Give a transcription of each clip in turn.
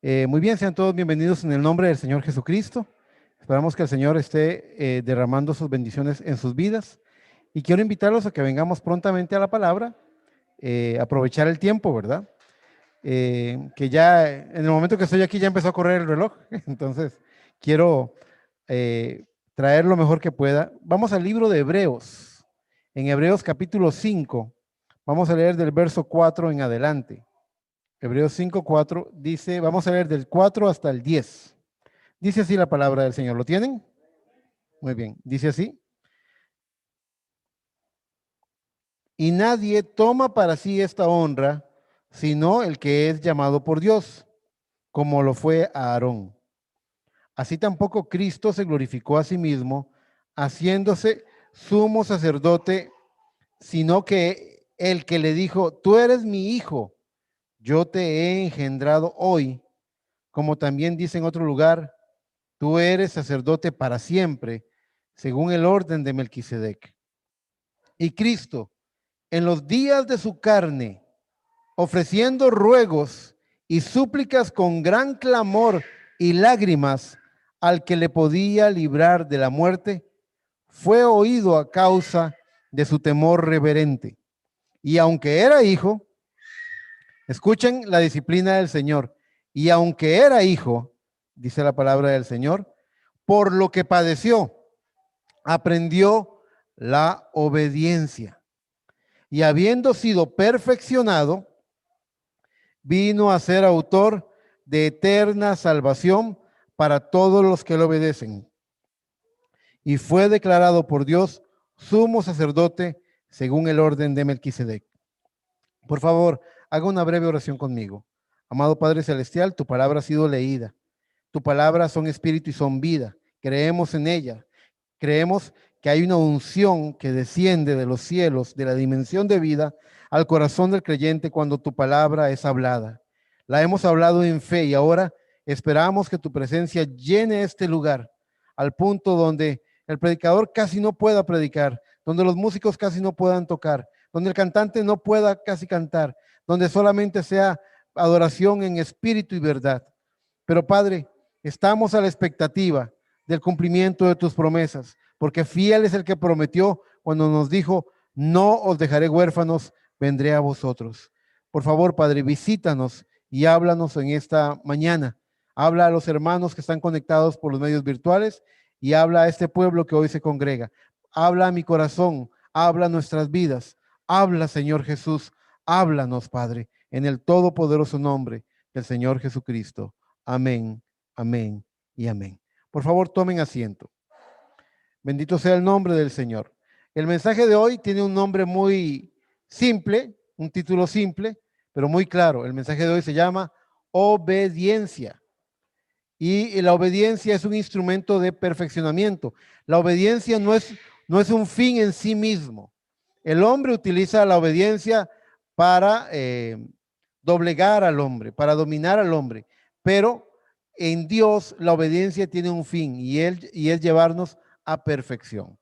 Muy bien, sean todos bienvenidos en el nombre del Señor Jesucristo. Esperamos que el Señor esté derramando sus bendiciones en sus vidas. Y quiero invitarlos a que vengamos prontamente a la palabra, aprovechar el tiempo, ¿verdad? Que ya en el momento que estoy aquí ya empezó a correr el reloj, entonces quiero eh, traer lo mejor que pueda. Vamos al libro de Hebreos, en Hebreos capítulo 5, vamos a leer del verso 4 en adelante. Hebreos 5:4 dice, vamos a leer del 4 hasta el 10. Dice así la palabra del Señor. ¿Lo tienen? Muy bien. Dice así. Y nadie toma para sí esta honra, sino el que es llamado por Dios, como lo fue a Aarón. Así tampoco Cristo se glorificó a sí mismo, haciéndose sumo sacerdote, sino que el que le dijo, tú eres mi hijo, yo te he engendrado hoy, como también dice en otro lugar, tú eres sacerdote para siempre, según el orden de Melquisedec. Y Cristo, en los días de su carne, ofreciendo ruegos y súplicas con gran clamor y lágrimas al que le podía librar de la muerte, fue oído a causa de su temor reverente. Y aunque era hijo, escuchen la disciplina del Señor, y aunque era hijo, dice la palabra del Señor, por lo que padeció, aprendió la obediencia. Y habiendo sido perfeccionado, vino a ser autor de eterna salvación para todos los que le obedecen. Y fue declarado por Dios sumo sacerdote según el orden de Melquisedec. Por favor, haga una breve oración conmigo. Amado Padre Celestial, tu palabra ha sido leída. Tu palabra son espíritu y son vida. Creemos en ella. Creemos que hay una unción que desciende de los cielos, de la dimensión de vida, al corazón del creyente cuando tu palabra es hablada. La hemos hablado en fe y ahora esperamos que tu presencia llene este lugar al punto donde el predicador casi no pueda predicar, donde los músicos casi no puedan tocar, donde el cantante no pueda casi cantar, donde solamente sea adoración en espíritu y verdad. Pero Padre, estamos a la expectativa del cumplimiento de tus promesas, porque fiel es el que prometió cuando nos dijo, no os dejaré huérfanos, vendré a vosotros. Por favor, Padre, visítanos y háblanos en esta mañana. Habla a los hermanos que están conectados por los medios virtuales y habla a este pueblo que hoy se congrega. Habla a mi corazón, habla a nuestras vidas. Habla, Señor Jesús, háblanos, Padre, en el todopoderoso nombre del Señor Jesucristo. Amén, amén y amén. Por favor, tomen asiento. Bendito sea el nombre del Señor. El mensaje de hoy tiene un nombre muy simple, un título simple, pero muy claro. El mensaje de hoy se llama obediencia. Y la obediencia es un instrumento de perfeccionamiento. La obediencia no es un fin en sí mismo. El hombre utiliza la obediencia para doblegar al hombre, para dominar al hombre, pero en Dios la obediencia tiene un fin y es llevarnos a perfección.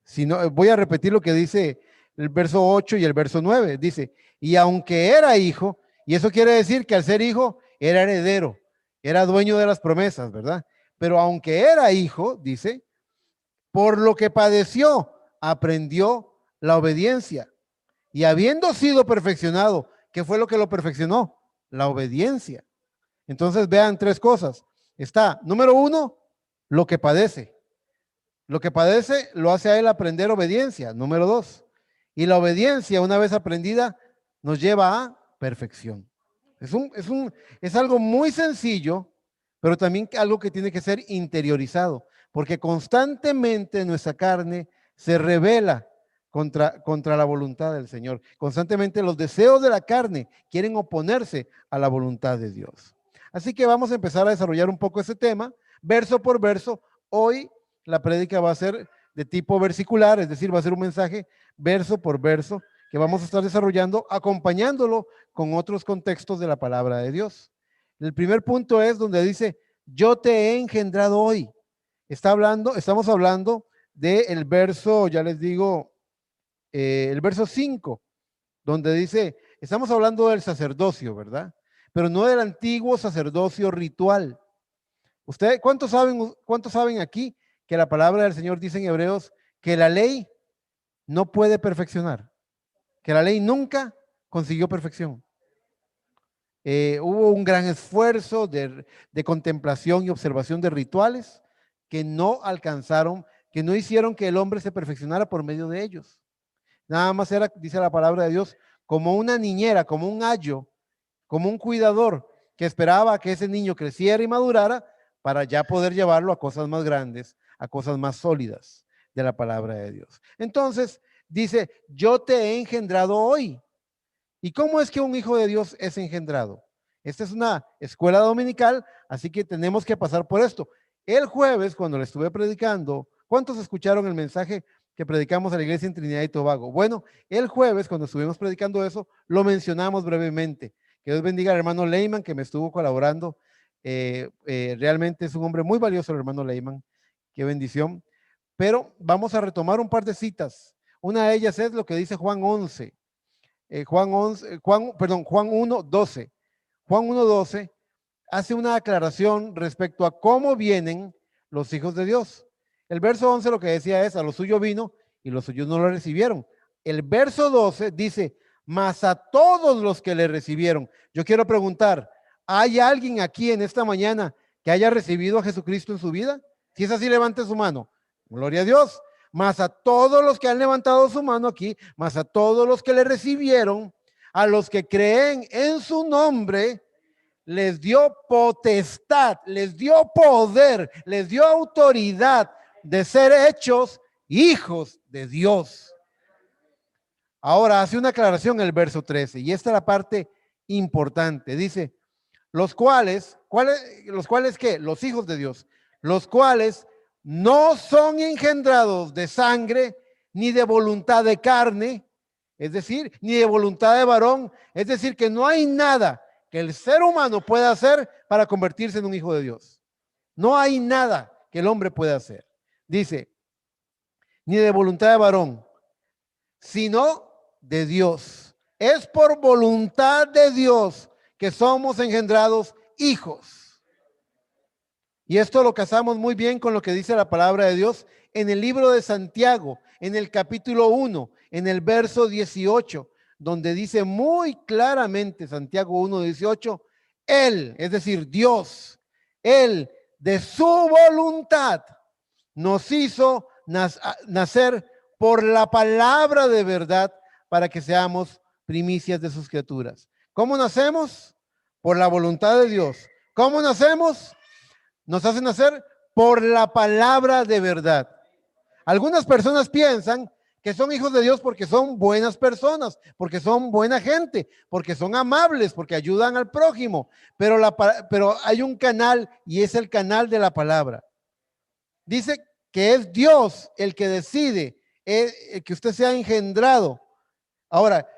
Si no, voy a repetir lo que dice el verso 8 y el verso 9. Dice, y aunque era hijo, y eso quiere decir que al ser hijo era heredero, era dueño de las promesas, ¿verdad? Pero aunque era hijo, dice, por lo que padeció, aprendió la obediencia. Y habiendo sido perfeccionado, ¿qué fue lo que lo perfeccionó? La obediencia. Entonces vean tres cosas. Está, número uno, lo que padece. Lo que padece lo hace a él aprender obediencia. Número dos. Y la obediencia, una vez aprendida, nos lleva a perfección. Es algo muy sencillo, pero también algo que tiene que ser interiorizado, porque constantemente nuestra carne se revela contra la voluntad del Señor. Constantemente los deseos de la carne quieren oponerse a la voluntad de Dios. Así que vamos a empezar a desarrollar un poco ese tema, verso por verso. Hoy la prédica va a ser de tipo versicular, es decir, va a ser un mensaje verso por verso que vamos a estar desarrollando, acompañándolo con otros contextos de la palabra de Dios. El primer punto es donde dice, yo te he engendrado hoy. Estamos hablando del verso, ya les digo, el verso 5, donde dice, estamos hablando del sacerdocio, ¿verdad? pero no del antiguo sacerdocio ritual. ¿Ustedes cuántos saben aquí que la palabra del Señor dice en Hebreos que la ley no puede perfeccionar? Que la ley nunca consiguió perfección. Hubo un gran esfuerzo de contemplación y observación de rituales que no alcanzaron, que no hicieron que el hombre se perfeccionara por medio de ellos. Nada más era, dice la palabra de Dios, como una niñera, como un ayo, como un cuidador que esperaba a que ese niño creciera y madurara para ya poder llevarlo a cosas más grandes, a cosas más sólidas de la palabra de Dios. Entonces, dice, yo te he engendrado hoy. ¿Y cómo es que un hijo de Dios es engendrado? Esta es una escuela dominical, así que tenemos que pasar por esto. El jueves, cuando le estuve predicando, ¿cuántos escucharon el mensaje que predicamos a la iglesia en Trinidad y Tobago? Bueno, el jueves, cuando estuvimos predicando eso, lo mencionamos brevemente. Que Dios bendiga al hermano Leyman, que me estuvo colaborando. Realmente es un hombre muy valioso el hermano Leyman. Qué bendición. Pero vamos a retomar un par de citas. Una de ellas es lo que dice Juan 11. Juan 1:12. Juan 1:12 hace una aclaración respecto a cómo vienen los hijos de Dios. El verso 11 lo que decía es, a lo suyo vino y los suyos no lo recibieron. El verso 12 dice, mas a todos los que le recibieron. Yo quiero preguntar, ¿hay alguien aquí en esta mañana que haya recibido a Jesucristo en su vida? Si es así, levante su mano. Gloria a Dios. Más a todos los que han levantado su mano aquí, más a todos los que le recibieron, a los que creen en su nombre, les dio potestad, les dio poder, les dio autoridad de ser hechos hijos de Dios. Ahora hace una aclaración el verso 13, y esta es la parte importante. Dice, los cuales ¿qué? Los hijos de Dios, los cuales no son engendrados de sangre, ni de voluntad de carne, es decir, ni de voluntad de varón, es decir, que no hay nada que el ser humano pueda hacer para convertirse en un hijo de Dios. No hay nada que el hombre pueda hacer. Dice, ni de voluntad de varón, sino de Dios. Es por voluntad de Dios que somos engendrados hijos. Y esto lo casamos muy bien con lo que dice la palabra de Dios en el libro de Santiago, en el capítulo 1, en el verso 18, donde dice muy claramente, Santiago 1:18, Él, es decir, Dios, Él de su voluntad nos hizo nacer por la palabra de verdad para que seamos primicias de sus criaturas. ¿Cómo nacemos? Por la voluntad de Dios. ¿Cómo nacemos? Nos hace nacer por la palabra de verdad. Algunas personas piensan que son hijos de Dios porque son buenas personas, porque son buena gente, porque son amables, porque ayudan al prójimo, pero hay un canal y es el canal de la palabra. Dice que es Dios el que decide que usted sea engendrado. Ahora,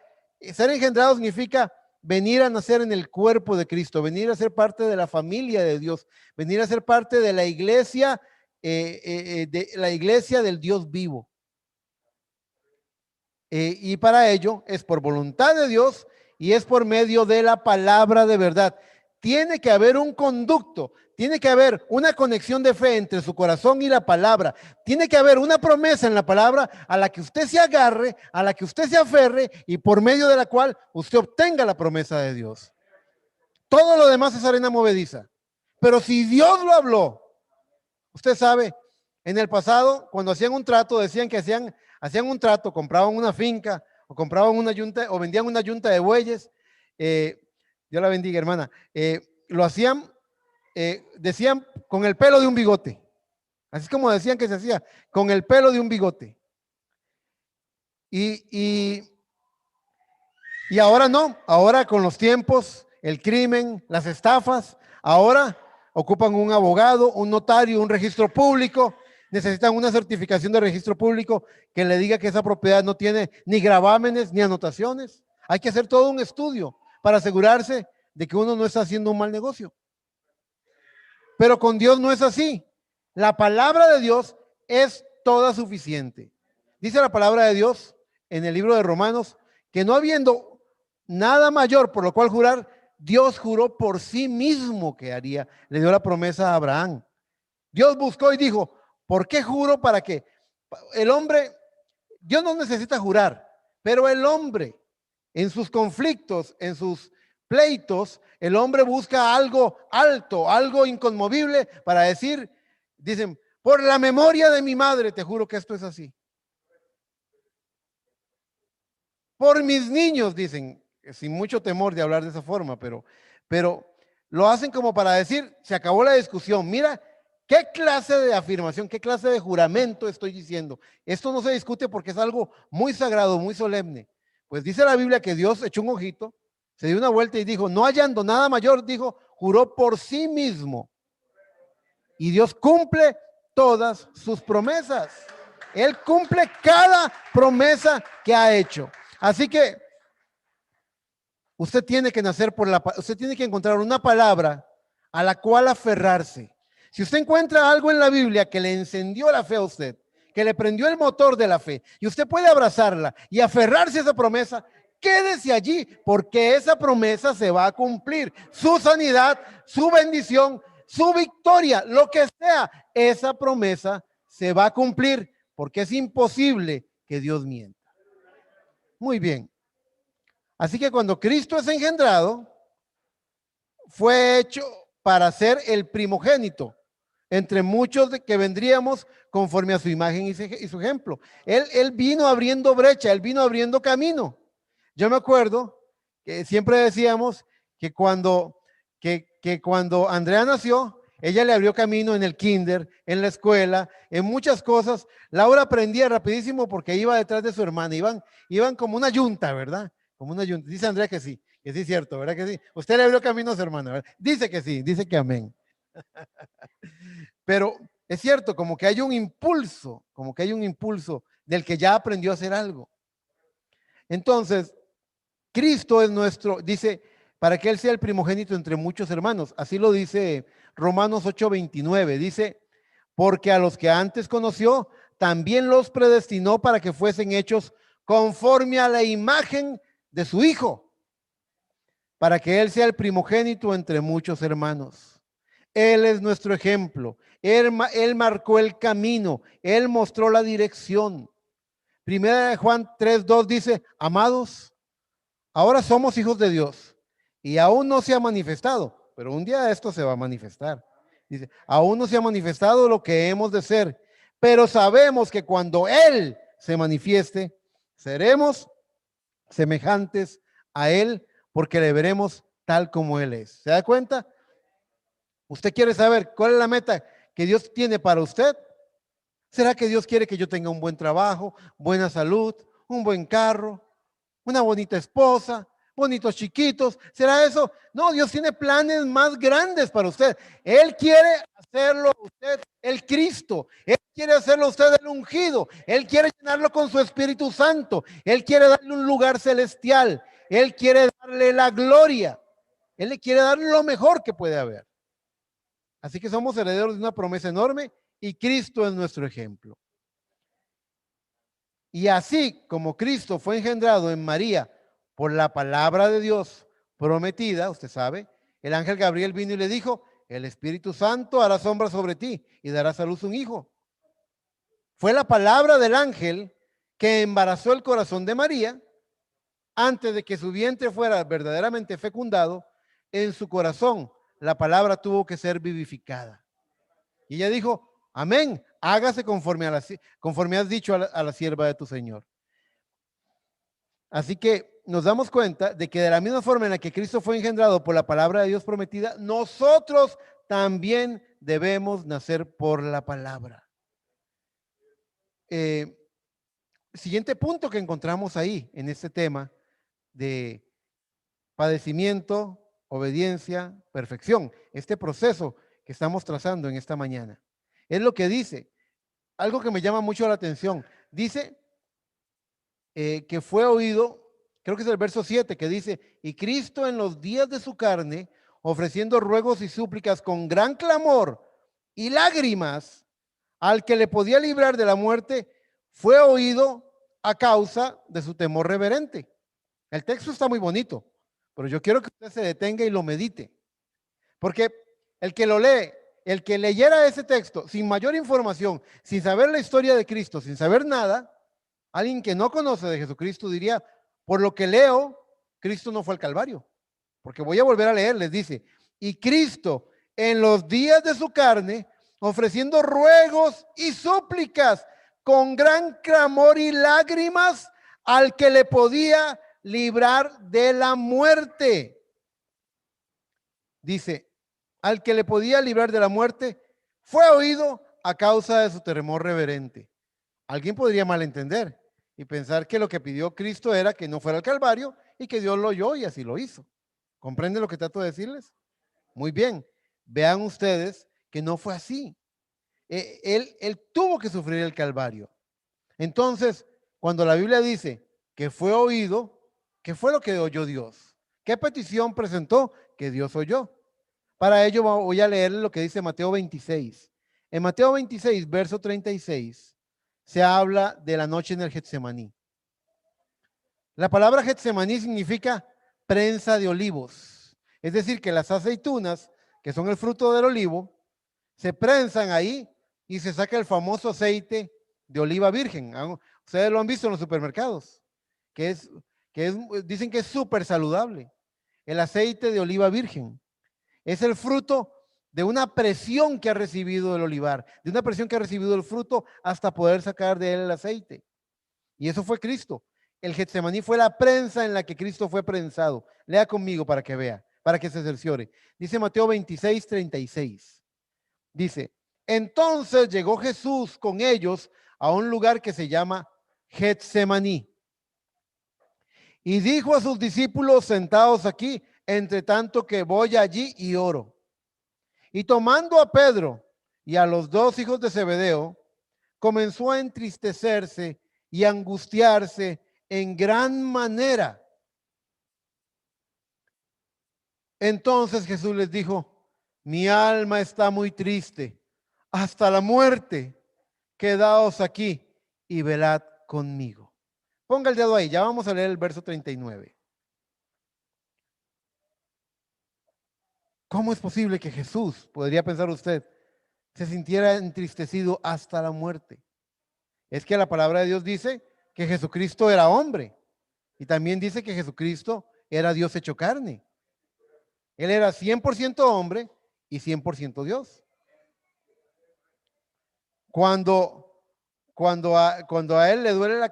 ser engendrado significa venir a nacer en el cuerpo de Cristo, venir a ser parte de la familia de Dios, venir a ser parte de la iglesia del Dios vivo. Y para ello es por voluntad de Dios y es por medio de la palabra de verdad. Tiene que haber un conducto, tiene que haber una conexión de fe entre su corazón y la palabra. Tiene que haber una promesa en la palabra a la que usted se agarre, a la que usted se aferre y por medio de la cual usted obtenga la promesa de Dios. Todo lo demás es arena movediza. Pero si Dios lo habló, usted sabe, en el pasado, cuando hacían un trato, decían que hacían un trato, compraban una finca o compraban una yunta o vendían una yunta de bueyes. Dios la bendiga, hermana. Lo hacían, decían, con el pelo de un bigote. Así es como decían que se hacía, con el pelo de un bigote. Y ahora no, ahora con los tiempos, el crimen, las estafas, ahora ocupan un abogado, un notario, un registro público, necesitan una certificación de registro público que le diga que esa propiedad no tiene ni gravámenes ni anotaciones. Hay que hacer todo un estudio para asegurarse de que uno no está haciendo un mal negocio. Pero con Dios no es así. La palabra de Dios es toda suficiente. Dice la palabra de Dios en el libro de Romanos que no habiendo nada mayor por lo cual jurar, Dios juró por sí mismo que haría, le dio la promesa a Abraham. Dios buscó y dijo, ¿por qué juro? Para que el hombre, Dios no necesita jurar, pero el hombre en sus conflictos, en sus pleitos, el hombre busca algo alto, algo inconmovible para decir, dicen, por la memoria de mi madre, te juro que esto es así. Por mis niños, dicen, sin mucho temor de hablar de esa forma, pero lo hacen como para decir, se acabó la discusión. Mira, ¿qué clase de afirmación, qué clase de juramento estoy diciendo? Esto no se discute porque es algo muy sagrado, muy solemne. Pues dice la Biblia que Dios echó un ojito, se dio una vuelta y dijo, no hallando nada mayor, dijo, juró por sí mismo. Y Dios cumple todas sus promesas. Él cumple cada promesa que ha hecho. Así que usted tiene que nacer usted tiene que encontrar una palabra a la cual aferrarse. Si usted encuentra algo en la Biblia que le encendió la fe a usted, que le prendió el motor de la fe, y usted puede abrazarla y aferrarse a esa promesa, quédese allí, porque esa promesa se va a cumplir. Su sanidad, su bendición, su victoria, lo que sea, esa promesa se va a cumplir, porque es imposible que Dios mienta. Muy bien. Así que cuando Cristo es engendrado, fue hecho para ser el primogénito entre muchos que vendríamos conforme a su imagen y su ejemplo. Él vino abriendo brecha, él vino abriendo camino. Yo me acuerdo que siempre decíamos que cuando Andrea nació, ella le abrió camino en el kinder, en la escuela, en muchas cosas. Laura aprendía rapidísimo porque iba detrás de su hermana, iban como una yunta, ¿verdad? Como una yunta. Dice Andrea que sí es cierto, ¿verdad que sí? Usted le abrió camino a su hermana, ¿verdad? Dice que sí, dice que amén. Pero es cierto, como que hay un impulso, del que ya aprendió a hacer algo. Entonces, Cristo es nuestro, dice, para que Él sea el primogénito entre muchos hermanos. Así lo dice Romanos 8:29. Dice, porque a los que antes conoció, también los predestinó para que fuesen hechos conforme a la imagen de su Hijo, para que Él sea el primogénito entre muchos hermanos. Él es nuestro ejemplo. Él marcó el camino. Él mostró la dirección. Primera de Juan 3:2 dice, amados, ahora somos hijos de Dios y aún no se ha manifestado, pero un día esto se va a manifestar. Dice, aún no se ha manifestado lo que hemos de ser, pero sabemos que cuando Él se manifieste, seremos semejantes a Él porque le veremos tal como Él es. ¿Se da cuenta? ¿Usted quiere saber cuál es la meta que Dios tiene para usted? ¿Será que Dios quiere que yo tenga un buen trabajo, buena salud, un buen carro, una bonita esposa, bonitos chiquitos? ¿Será eso? No, Dios tiene planes más grandes para usted. Él quiere hacerlo usted el Cristo. Él quiere hacerlo usted el ungido. Él quiere llenarlo con su Espíritu Santo. Él quiere darle un lugar celestial. Él quiere darle la gloria. Él le quiere dar lo mejor que puede haber. Así que somos herederos de una promesa enorme y Cristo es nuestro ejemplo. Y así como Cristo fue engendrado en María por la palabra de Dios prometida, usted sabe, el ángel Gabriel vino y le dijo, el Espíritu Santo hará sombra sobre ti y darás a luz un hijo. Fue la palabra del ángel que embarazó el corazón de María antes de que su vientre fuera verdaderamente fecundado. En su corazón la palabra tuvo que ser vivificada. Y ella dijo, amén, hágase conforme has dicho a la sierva de tu Señor. Así que nos damos cuenta de que de la misma forma en la que Cristo fue engendrado por la palabra de Dios prometida, nosotros también debemos nacer por la palabra. Siguiente punto que encontramos ahí en este tema de padecimiento, obediencia, perfección. Este proceso que estamos trazando en esta mañana. Es lo que dice, algo que me llama mucho la atención. Dice que fue oído, creo que es el verso 7, que dice, y Cristo en los días de su carne, ofreciendo ruegos y súplicas con gran clamor y lágrimas al que le podía librar de la muerte, fue oído a causa de su temor reverente. El texto está muy bonito, pero yo quiero que usted se detenga y lo medite. Porque el que lo lee, el que leyera ese texto sin mayor información, sin saber la historia de Cristo, sin saber nada, alguien que no conoce de Jesucristo diría, por lo que leo, Cristo no fue al Calvario. Porque voy a volver a leer, les dice, y Cristo en los días de su carne, ofreciendo ruegos y súplicas con gran clamor y lágrimas al que le podía librar de la muerte. Dice, al que le podía librar de la muerte, fue oído a causa de su temor reverente. Alguien podría malentender y pensar que lo que pidió Cristo era que no fuera al Calvario y que Dios lo oyó y así lo hizo. ¿Comprenden lo que trato de decirles? Muy bien, vean ustedes que no fue así. Él tuvo que sufrir el Calvario. Entonces, cuando la Biblia dice que fue oído, ¿qué fue lo que oyó Dios? ¿Qué petición presentó que Dios oyó? Para ello voy a leer lo que dice Mateo 26. En Mateo 26, verso 36, se habla de la noche en el Getsemaní. La palabra Getsemaní significa prensa de olivos. Es decir, que las aceitunas, que son el fruto del olivo, se prensan ahí y se saca el famoso aceite de oliva virgen. Ustedes lo han visto en los supermercados, dicen que es súper saludable. El aceite de oliva virgen es el fruto de una presión que ha recibido el olivar, de una presión que ha recibido el fruto hasta poder sacar de él el aceite. Y eso fue Cristo. El Getsemaní fue la prensa en la que Cristo fue prensado. Lea conmigo para que vea, para que se cerciore. Dice Mateo 26, 36. Dice, entonces llegó Jesús con ellos a un lugar que se llama Getsemaní. Y dijo a sus discípulos, sentados aquí, entre tanto que voy allí y oro. Y tomando a Pedro y a los dos hijos de Zebedeo, comenzó a entristecerse y angustiarse en gran manera. Entonces Jesús les dijo, mi alma está muy triste hasta la muerte. Quedaos aquí y velad conmigo. Ponga el dedo ahí, ya vamos a leer el verso 39. ¿Cómo es posible que Jesús, podría pensar usted, se sintiera entristecido hasta la muerte? Es que la palabra de Dios dice que Jesucristo era hombre y también dice que Jesucristo era Dios hecho carne. Él era 100% hombre y 100% Dios. Cuando a él le duele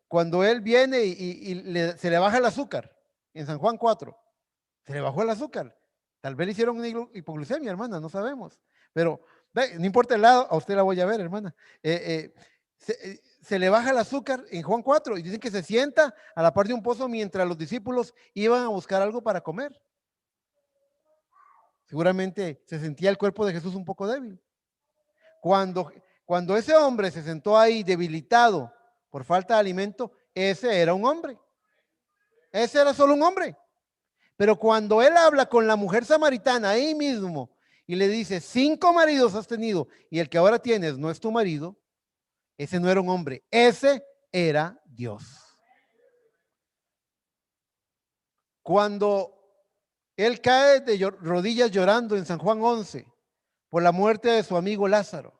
cuando él viene se le baja el azúcar, en San Juan 4, se le bajó el azúcar. Tal vez le hicieron una hipoglucemia, hermana, no sabemos. Pero no importa el lado, a usted la voy a ver, hermana. Se le baja el azúcar en Juan 4 y dicen que se sienta a la par de un pozo mientras los discípulos iban a buscar algo para comer. Seguramente se sentía el cuerpo de Jesús un poco débil. Cuando ese hombre se sentó ahí debilitado por falta de alimento, ese era un hombre. Ese era solo un hombre. Pero cuando él habla con la mujer samaritana ahí mismo y le dice, 5 maridos has tenido y el que ahora tienes no es tu marido, ese no era un hombre, ese era Dios. Cuando él cae de rodillas llorando en San Juan 11 por la muerte de su amigo Lázaro,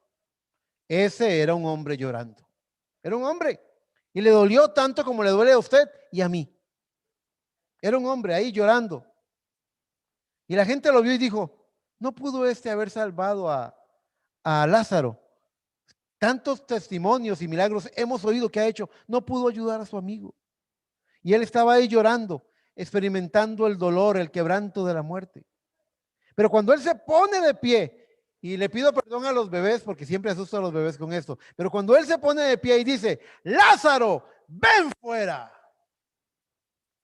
ese era un hombre llorando. Era un hombre y le dolió tanto como le duele a usted y a mí. Era un hombre ahí llorando. Y la gente lo vio y dijo, no pudo haber salvado a Lázaro. Tantos testimonios y milagros hemos oído que ha hecho, no pudo ayudar a su amigo. Y él estaba ahí llorando, experimentando el dolor, el quebranto de la muerte. Pero cuando él se pone de pie, y le pido perdón a los bebés porque siempre asusto a los bebés con esto, pero cuando él se pone de pie y dice, Lázaro, ven fuera.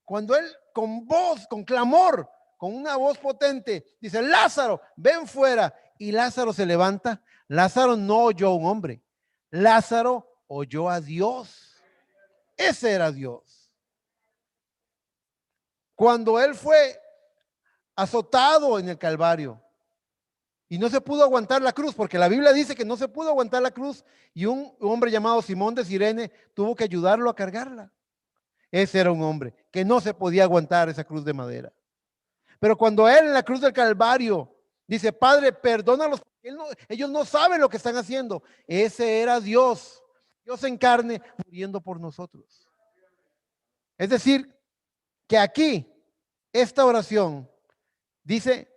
Cuando él con voz, con clamor, con una voz potente, dice, Lázaro, ven fuera. Y Lázaro se levanta. Lázaro no oyó a un hombre. Lázaro oyó a Dios. Ese era Dios. Cuando él fue azotado en el Calvario y no se pudo aguantar la cruz, porque la Biblia dice que no se pudo aguantar la cruz y un hombre llamado Simón de Cirene tuvo que ayudarlo a cargarla. Ese era un hombre que no se podía aguantar esa cruz de madera. Pero cuando él en la cruz del Calvario dice, Padre, perdónalos, ellos no saben lo que están haciendo. Ese era Dios, Dios en carne, muriendo por nosotros. Es decir, que aquí, esta oración dice,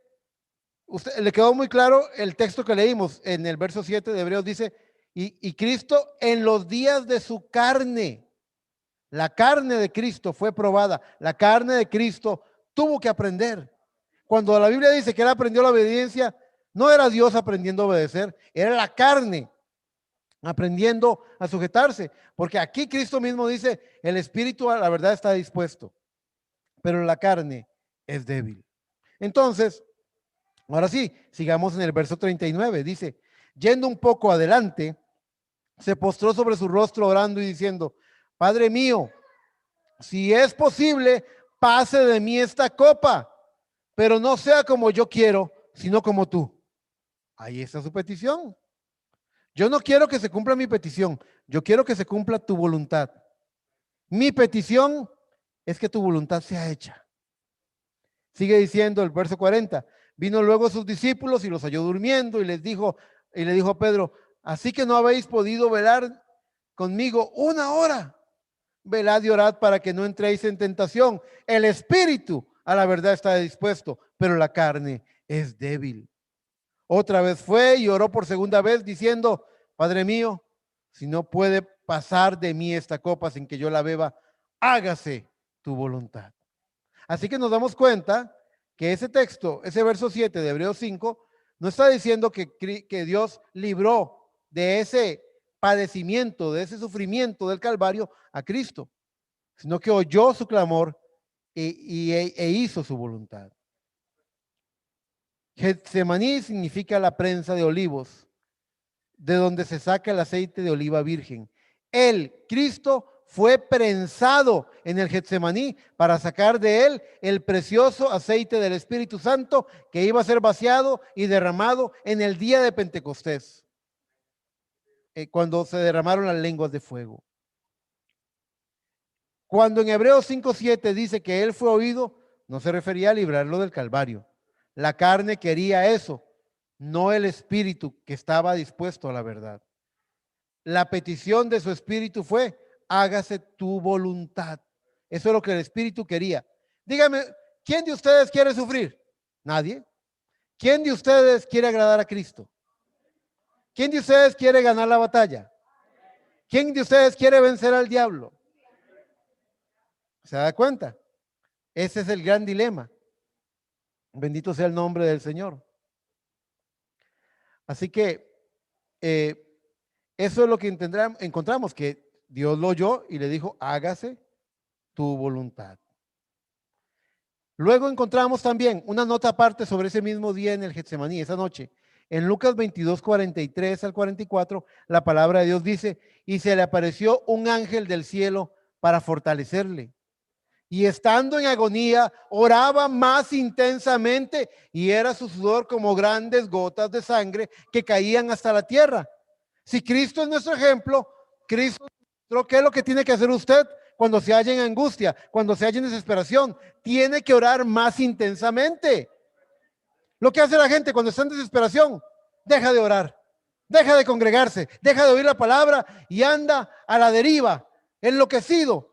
usted, le quedó muy claro el texto que leímos en el verso 7 de Hebreos, dice, y Cristo en los días de su carne, la carne de Cristo fue probada, la carne de Cristo tuvo que aprender. Cuando la Biblia dice que él aprendió la obediencia, no era Dios aprendiendo a obedecer, era la carne aprendiendo a sujetarse, porque aquí Cristo mismo dice, el espíritu a la verdad está dispuesto, pero la carne es débil. Entonces, ahora sí, sigamos en el verso 39, dice, yendo un poco adelante, se postró sobre su rostro orando y diciendo, Padre mío, si es posible, pase de mí esta copa, pero no sea como yo quiero, sino como tú. Ahí está su petición. Yo no quiero que se cumpla mi petición, yo quiero que se cumpla tu voluntad. Mi petición es que tu voluntad sea hecha. Sigue diciendo el verso 40. Vino luego sus discípulos y los halló durmiendo y le dijo a Pedro, así que no habéis podido velar conmigo una hora. Velad y orad para que no entréis en tentación. El espíritu a la verdad está dispuesto, pero la carne es débil. Otra vez fue y oró por segunda vez diciendo, Padre mío, si no puede pasar de mí esta copa sin que yo la beba, hágase tu voluntad. Así que nos damos cuenta que ese texto, ese verso 7 de Hebreos 5, no está diciendo que Dios libró de ese padecimiento, de ese sufrimiento del Calvario a Cristo, sino que oyó su clamor e hizo su voluntad. Getsemaní significa la prensa de olivos, de donde se saca el aceite de oliva virgen. Él, Cristo, fue prensado en el Getsemaní para sacar de él el precioso aceite del Espíritu Santo que iba a ser vaciado y derramado en el día de Pentecostés, cuando se derramaron las lenguas de fuego. Cuando en Hebreos 5:7 dice que él fue oído, no se refería a librarlo del Calvario. La carne quería eso, no el espíritu que estaba dispuesto a la verdad. La petición de su espíritu fue, hágase tu voluntad. Eso es lo que el espíritu quería. Dígame, ¿quién de ustedes quiere sufrir? Nadie. ¿Quién de ustedes quiere agradar a Cristo? ¿Quién de ustedes quiere ganar la batalla? ¿Quién de ustedes quiere vencer al diablo? ¿Se da cuenta? Ese es el gran dilema. Bendito sea el nombre del Señor. Así que eso es lo que encontramos, que Dios lo oyó y le dijo, hágase tu voluntad. Luego encontramos también una nota aparte sobre ese mismo día en el Getsemaní, esa noche. En Lucas 22, 43 al 44, la palabra de Dios dice, y se le apareció un ángel del cielo para fortalecerle. Y estando en agonía, oraba más intensamente y era su sudor como grandes gotas de sangre que caían hasta la tierra. Si Cristo es nuestro ejemplo, Cristo, ¿qué es lo que tiene que hacer usted cuando se halla en angustia, cuando se halla en desesperación? Tiene que orar más intensamente. Lo que hace la gente cuando está en desesperación, deja de orar, deja de congregarse, deja de oír la palabra y anda a la deriva, enloquecido.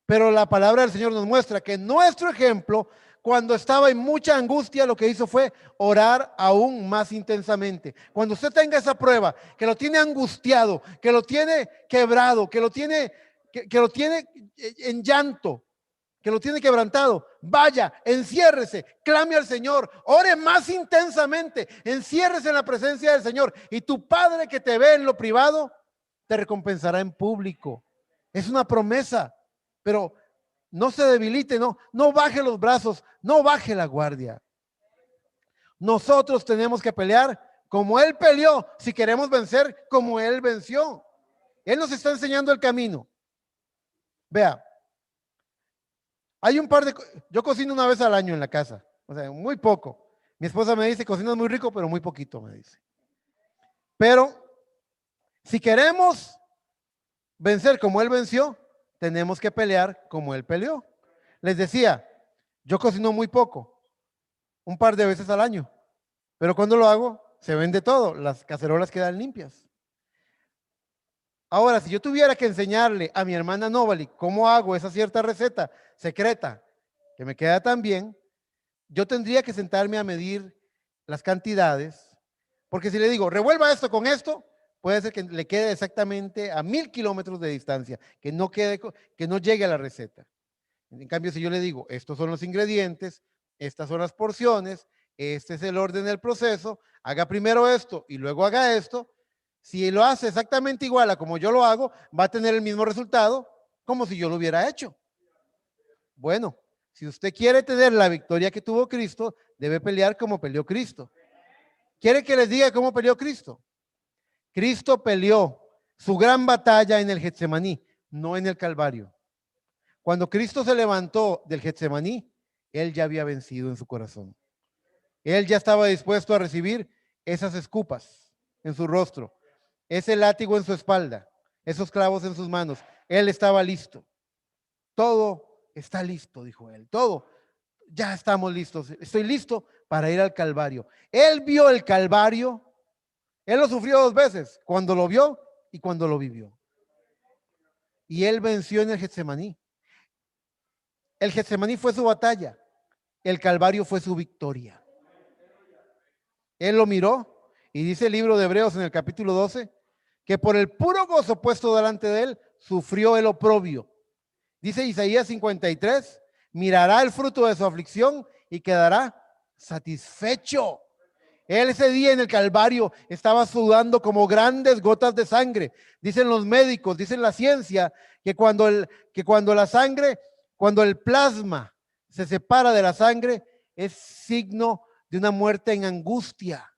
Pero la palabra del Señor nos muestra que nuestro ejemplo, cuando estaba en mucha angustia, lo que hizo fue orar aún más intensamente. Cuando usted tenga esa prueba, que lo tiene angustiado, que lo tiene quebrado, que lo tiene en llanto, que lo tiene quebrantado, vaya, enciérrese, clame al Señor, ore más intensamente, enciérrese en la presencia del Señor y tu Padre que te ve en lo privado, te recompensará en público. Es una promesa. Pero no se debilite, no baje los brazos, no baje la guardia. Nosotros tenemos que pelear como Él peleó, si queremos vencer como Él venció. Él nos está enseñando el camino. Vea, hay un par de... Yo cocino una vez al año en la casa, o sea, muy poco. Mi esposa me dice, cocinas muy rico, pero muy poquito, me dice. Pero si queremos vencer como Él venció, tenemos que pelear como él peleó. Les decía, yo cocino muy poco, un par de veces al año, pero cuando lo hago, se vende todo, las cacerolas quedan limpias. Ahora, si yo tuviera que enseñarle a mi hermana Novali cómo hago esa cierta receta secreta que me queda tan bien, yo tendría que sentarme a medir las cantidades, porque si le digo, revuelva esto con esto, puede ser que le quede exactamente a 1000 kilómetros de distancia, que no llegue a la receta. En cambio, si yo le digo, estos son los ingredientes, estas son las porciones, este es el orden del proceso, haga primero esto y luego haga esto, si lo hace exactamente igual a como yo lo hago, va a tener el mismo resultado como si yo lo hubiera hecho. Bueno, si usted quiere tener la victoria que tuvo Cristo, debe pelear como peleó Cristo. ¿Quiere que les diga cómo peleó Cristo? Cristo peleó su gran batalla en el Getsemaní, no en el Calvario. Cuando Cristo se levantó del Getsemaní, él ya había vencido en su corazón. Él ya estaba dispuesto a recibir esas escupas en su rostro, ese látigo en su espalda, esos clavos en sus manos. Él estaba listo. Todo está listo, dijo él. Todo, ya estamos listos. Estoy listo para ir al Calvario. Él vio el Calvario. Él lo sufrió 2 veces, cuando lo vio y cuando lo vivió. Y él venció en el Getsemaní. El Getsemaní fue su batalla. El Calvario fue su victoria. Él lo miró y dice el libro de Hebreos en el capítulo 12 que por el puro gozo puesto delante de él sufrió el oprobio. Dice Isaías 53, mirará el fruto de su aflicción y quedará satisfecho. Él ese día en el Calvario estaba sudando como grandes gotas de sangre. Dicen los médicos, dicen la ciencia, que cuando la sangre, cuando el plasma se separa de la sangre, es signo de una muerte en angustia.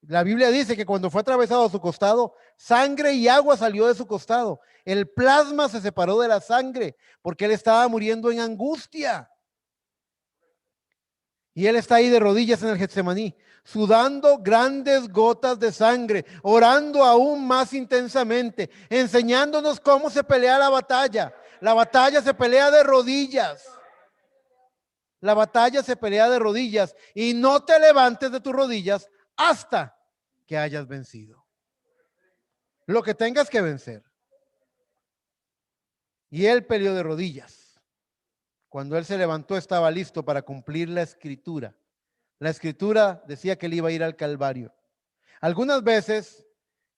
La Biblia dice que cuando fue atravesado su costado, sangre y agua salió de su costado. El plasma se separó de la sangre porque él estaba muriendo en angustia. Y él está ahí de rodillas en el Getsemaní, sudando grandes gotas de sangre, orando aún más intensamente, enseñándonos cómo se pelea la batalla. La batalla se pelea de rodillas. La batalla se pelea de rodillas y no te levantes de tus rodillas hasta que hayas vencido lo que tengas que vencer. Y él peleó de rodillas. Cuando él se levantó estaba listo para cumplir la escritura. La escritura decía que él iba a ir al Calvario. Algunas veces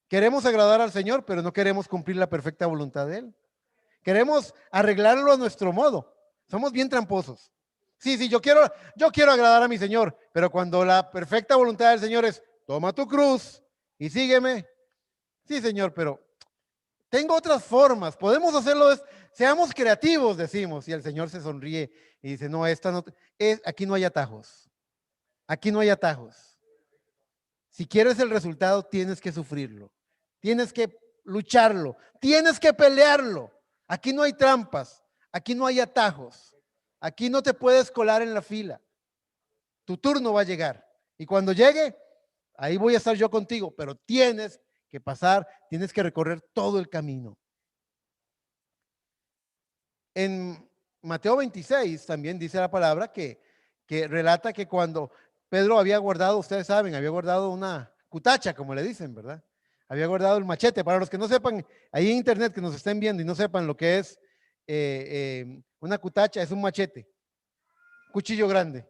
queremos agradar al Señor, pero no queremos cumplir la perfecta voluntad de él. Queremos arreglarlo a nuestro modo. Somos bien tramposos. Sí, yo quiero agradar a mi Señor, pero cuando la perfecta voluntad del Señor es, toma tu cruz y sígueme. Sí, Señor, pero tengo otras formas, podemos hacerlo, seamos creativos, decimos, y el Señor se sonríe y dice, no, aquí no hay atajos, aquí no hay atajos. Si quieres el resultado, tienes que sufrirlo, tienes que lucharlo, tienes que pelearlo. Aquí no hay trampas, aquí no hay atajos, aquí no te puedes colar en la fila. Tu turno va a llegar y cuando llegue, ahí voy a estar yo contigo, pero tienes que pasar, tienes que recorrer todo el camino. En Mateo 26 también dice la palabra que relata que cuando Pedro había guardado, ustedes saben, había guardado una cutacha, como le dicen, ¿verdad? Había guardado el machete. Para los que no sepan, ahí en internet que nos estén viendo y no sepan lo que es una cutacha, es un machete, cuchillo grande.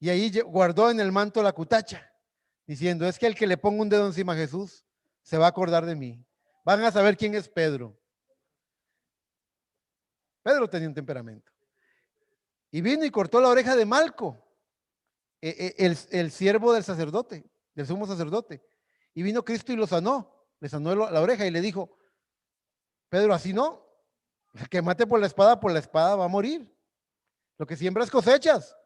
Y ahí guardó en el manto la cutacha, diciendo, es que el que le ponga un dedo encima a Jesús se va a acordar de mí. Van a saber quién es Pedro. Pedro tenía un temperamento. Y vino y cortó la oreja de Malco, el siervo del sacerdote, del sumo sacerdote. Y vino Cristo y lo sanó, le sanó la oreja y le dijo, Pedro, así no, el que mate por la espada va a morir. Lo que siembras cosechas,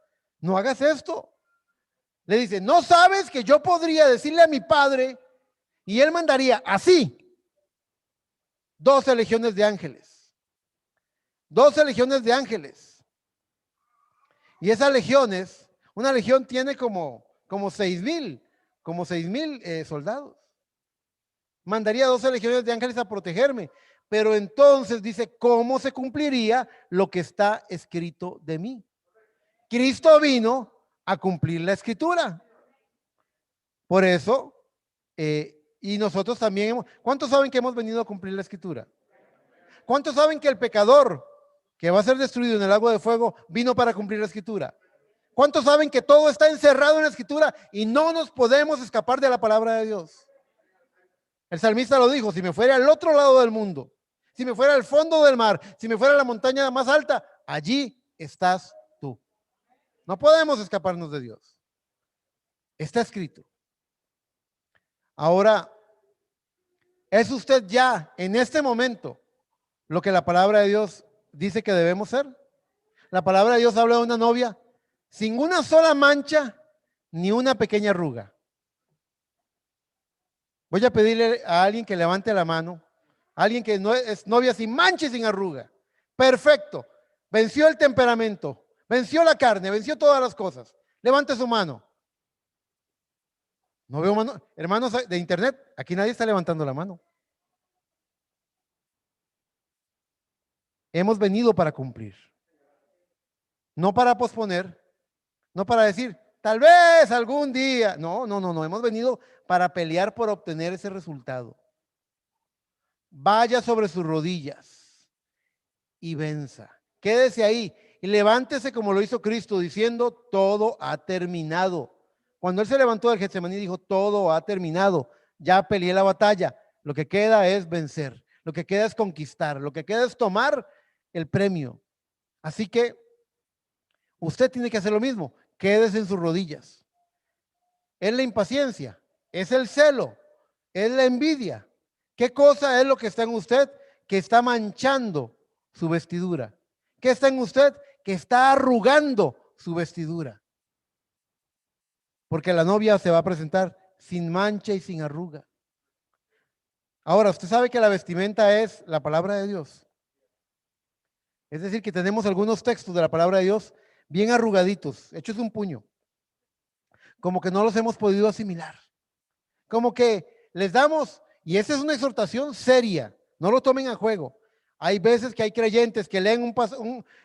no hagas esto. Le dice, ¿no sabes que yo podría decirle a mi padre y él mandaría así 12 legiones de ángeles? 12 legiones de ángeles. Y esas legiones, una legión tiene como 6,000 soldados. Mandaría 12 legiones de ángeles a protegerme, pero entonces dice, ¿cómo se cumpliría lo que está escrito de mí? Cristo vino a cumplir la escritura. Por eso, y nosotros también, ¿cuántos saben que hemos venido a cumplir la escritura? ¿Cuántos saben que el pecador que va a ser destruido en el lago de fuego vino para cumplir la escritura? ¿Cuántos saben que todo está encerrado en la escritura y no nos podemos escapar de la palabra de Dios? El salmista lo dijo, si me fuera al otro lado del mundo, si me fuera al fondo del mar, si me fuera a la montaña más alta, allí estás tú. No podemos escaparnos de Dios. Está escrito. Ahora, ¿es usted ya en este momento lo que la palabra de Dios dice que debemos ser? La palabra de Dios habla de una novia sin una sola mancha ni una pequeña arruga. Voy a pedirle a alguien que levante la mano, a alguien que no es novia sin mancha y sin arruga. Perfecto. Venció el temperamento, venció la carne, venció todas las cosas. Levante su mano. No veo mano. Hermanos de internet, aquí nadie está levantando la mano. Hemos venido para cumplir. No para posponer, no para decir, tal vez algún día. No. Hemos venido para pelear por obtener ese resultado. Vaya sobre sus rodillas y venza. Quédese ahí y levántese como lo hizo Cristo diciendo, todo ha terminado. Cuando él se levantó del Getsemaní dijo, todo ha terminado. Ya peleé la batalla. Lo que queda es vencer. Lo que queda es conquistar. Lo que queda es tomar el premio. Así que usted tiene que hacer lo mismo. Quédese en sus rodillas. Es la impaciencia, es el celo, es la envidia. ¿Qué cosa es lo que está en usted que está manchando su vestidura? ¿Qué está en usted que está arrugando su vestidura? Porque la novia se va a presentar sin mancha y sin arruga. Ahora, usted sabe que la vestimenta es la palabra de Dios. Es decir, que tenemos algunos textos de la palabra de Dios bien arrugaditos, hechos un puño, como que no los hemos podido asimilar, como que les damos, y esa es una exhortación seria, no lo tomen a juego. Hay veces que hay creyentes que leen,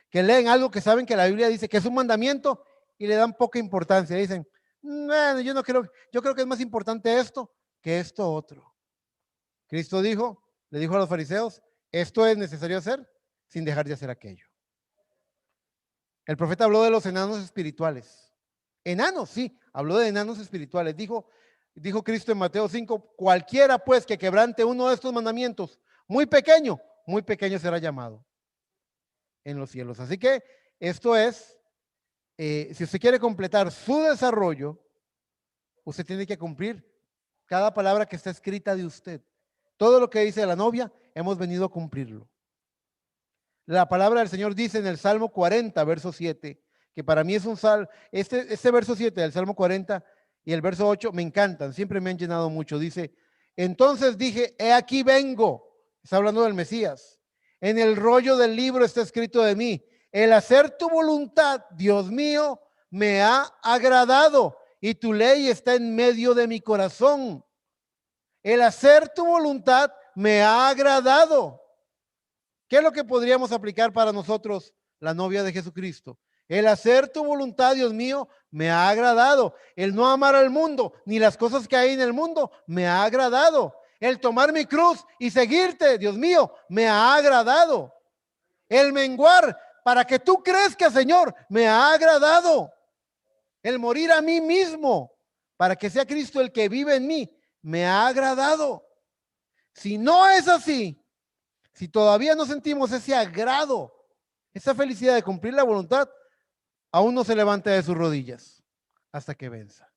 que leen algo que saben que la Biblia dice que es un mandamiento y le dan poca importancia, dicen, bueno, yo no creo, yo creo que es más importante esto que esto otro. Cristo dijo, le dijo a los fariseos, esto es necesario hacer sin dejar de hacer aquello. El profeta habló de los enanos espirituales. Enanos, sí, habló de enanos espirituales. Dijo Cristo en Mateo 5, cualquiera pues que quebrante uno de estos mandamientos, muy pequeño será llamado en los cielos. Así que esto es, si usted quiere completar su desarrollo, usted tiene que cumplir cada palabra que está escrita de usted. Todo lo que dice la novia, hemos venido a cumplirlo. La palabra del Señor dice en el Salmo 40, verso 7, que para mí es un salmo, este verso 7 del Salmo 40 y el verso 8 me encantan, siempre me han llenado mucho. Dice, entonces dije, he aquí vengo, está hablando del Mesías, en el rollo del libro está escrito de mí, el hacer tu voluntad, Dios mío, me ha agradado y tu ley está en medio de mi corazón. El hacer tu voluntad me ha agradado. ¿Qué es lo que podríamos aplicar para nosotros, la novia de Jesucristo? El hacer tu voluntad, Dios mío, me ha agradado. El no amar al mundo, ni las cosas que hay en el mundo, me ha agradado. El tomar mi cruz y seguirte, Dios mío, me ha agradado. El menguar para que tú crezcas, Señor, me ha agradado. El morir a mí mismo para que sea Cristo el que vive en mí, me ha agradado. Si no es así, si todavía no sentimos ese agrado, esa felicidad de cumplir la voluntad, aún no se levante de sus rodillas hasta que venza.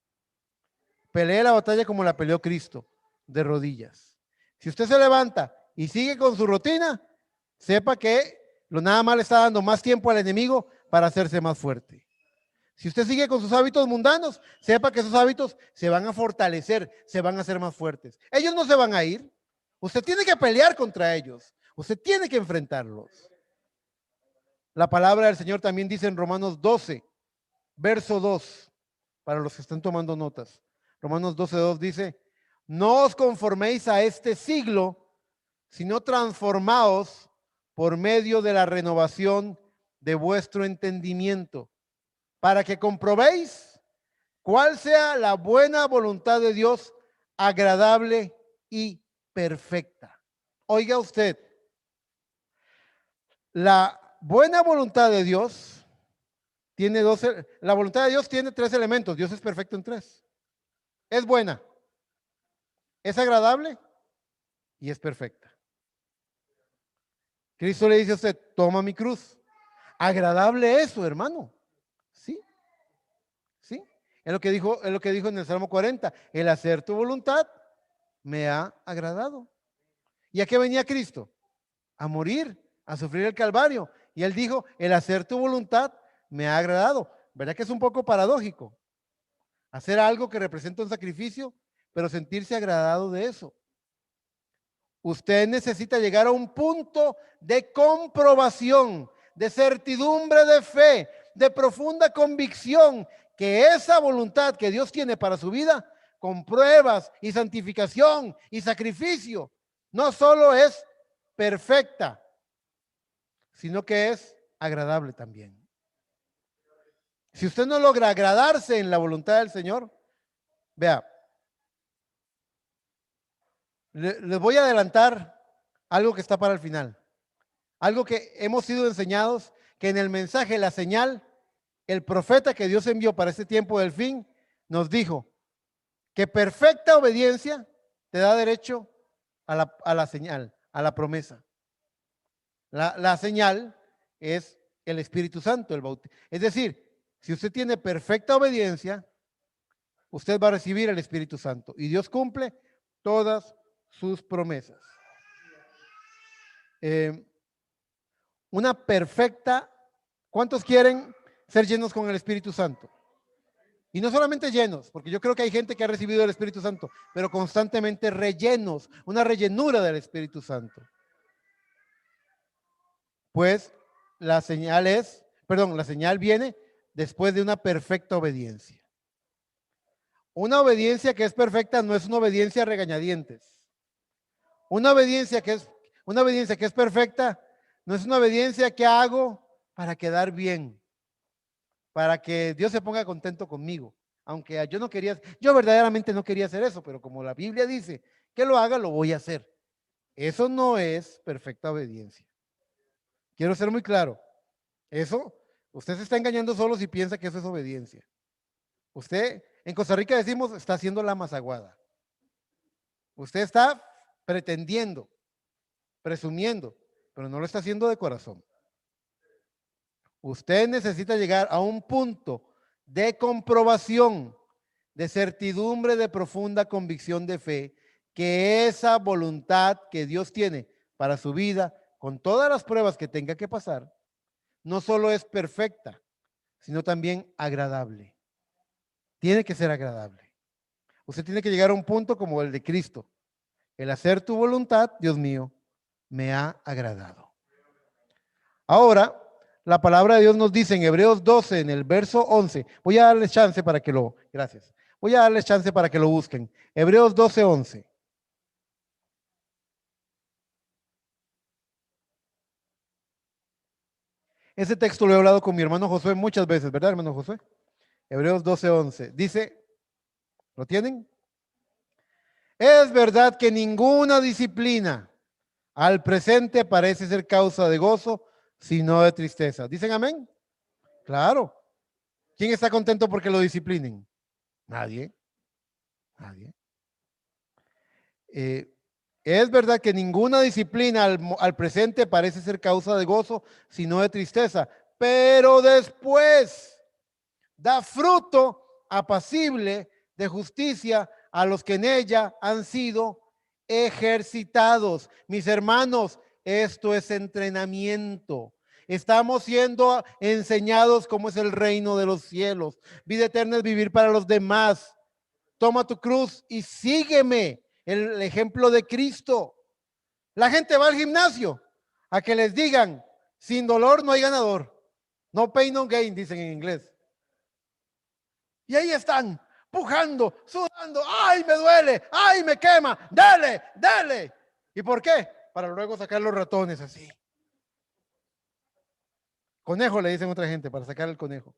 Pelee la batalla como la peleó Cristo, de rodillas. Si usted se levanta y sigue con su rutina, sepa que lo nada más le está dando más tiempo al enemigo para hacerse más fuerte. Si usted sigue con sus hábitos mundanos, sepa que esos hábitos se van a fortalecer, se van a hacer más fuertes. Ellos no se van a ir. Usted tiene que pelear contra ellos. Usted tiene que enfrentarlos. La palabra del Señor también dice en Romanos 12, verso 2, para los que están tomando notas. Romanos 12, 2 dice, no os conforméis a este siglo, sino transformaos por medio de la renovación de vuestro entendimiento, para que comprobéis cuál sea la buena voluntad de Dios, agradable y perfecta. Oiga usted, la buena voluntad de Dios tiene la voluntad de Dios tiene tres elementos. Dios es perfecto en tres. Es buena, es agradable y es perfecta. Cristo le dice a usted, toma mi cruz. Agradable eso, hermano. ¿Sí? ¿Sí? Es lo que dijo en el Salmo 40. El hacer tu voluntad me ha agradado. ¿Y a qué venía Cristo? A morir, a sufrir el Calvario. Y él dijo, el hacer tu voluntad me ha agradado. ¿Verdad que es un poco paradójico? Hacer algo que representa un sacrificio, pero sentirse agradado de eso. Usted necesita llegar a un punto de comprobación, de certidumbre de fe, de profunda convicción que esa voluntad que Dios tiene para su vida, con pruebas y santificación y sacrificio, no solo es perfecta, sino que es agradable también. Si usted no logra agradarse en la voluntad del Señor, vea, les voy a adelantar algo que está para el final. Algo que hemos sido enseñados, que en el mensaje, la señal, el profeta que Dios envió para este tiempo del fin, nos dijo que perfecta obediencia te da derecho a la señal, a la promesa. La señal es el Espíritu Santo, el bautismo. Es decir, si usted tiene perfecta obediencia, usted va a recibir el Espíritu Santo y Dios cumple todas sus promesas. Una perfecta, ¿cuántos quieren ser llenos con el Espíritu Santo? Y no solamente llenos, porque yo creo que hay gente que ha recibido el Espíritu Santo, pero constantemente rellenos, una rellenura del Espíritu Santo. Pues la señal viene después de una perfecta obediencia. Una obediencia que es perfecta no es una obediencia a regañadientes. Una obediencia que es perfecta no es una obediencia que hago para quedar bien, para que Dios se ponga contento conmigo. Aunque yo verdaderamente no quería hacer eso, pero como la Biblia dice que lo haga, lo voy a hacer. Eso no es perfecta obediencia. Quiero ser muy claro. Eso, usted se está engañando solo si piensa que eso es obediencia. Usted, en Costa Rica decimos, está haciendo la mazaguada. Usted está pretendiendo, presumiendo, pero no lo está haciendo de corazón. Usted necesita llegar a un punto de comprobación, de certidumbre, de profunda convicción de fe, que esa voluntad que Dios tiene para su vida, con todas las pruebas que tenga que pasar, no solo es perfecta, sino también agradable. Tiene que ser agradable. Usted tiene que llegar a un punto como el de Cristo. El hacer tu voluntad, Dios mío, me ha agradado. Ahora, la palabra de Dios nos dice en Hebreos 12, en el verso 11. Voy a darles chance para que gracias. Voy a darles chance para que lo busquen. Hebreos 12, 11. Ese texto lo he hablado con mi hermano Josué muchas veces, ¿verdad, hermano Josué? Hebreos 12, 11. Dice, ¿lo tienen? Es verdad que ninguna disciplina al presente parece ser causa de gozo, sino de tristeza. ¿Dicen amén? Claro. ¿Quién está contento porque lo disciplinen? Nadie. Nadie. Es verdad que ninguna disciplina al presente parece ser causa de gozo, sino de tristeza, pero después da fruto apacible de justicia a los que en ella han sido ejercitados. Mis hermanos, esto es entrenamiento. Estamos siendo enseñados cómo es el reino de los cielos. Vida eterna es vivir para los demás. Toma tu cruz y sígueme. El ejemplo de Cristo. La gente va al gimnasio a que les digan, sin dolor no hay ganador. No pain, no gain, dicen en inglés. Y ahí están, pujando, sudando. ¡Ay, me duele! ¡Ay, me quema! ¡Dale, dale! ¿Y por qué? para luego sacar los ratones así. Conejo le dicen a otra gente para sacar el conejo.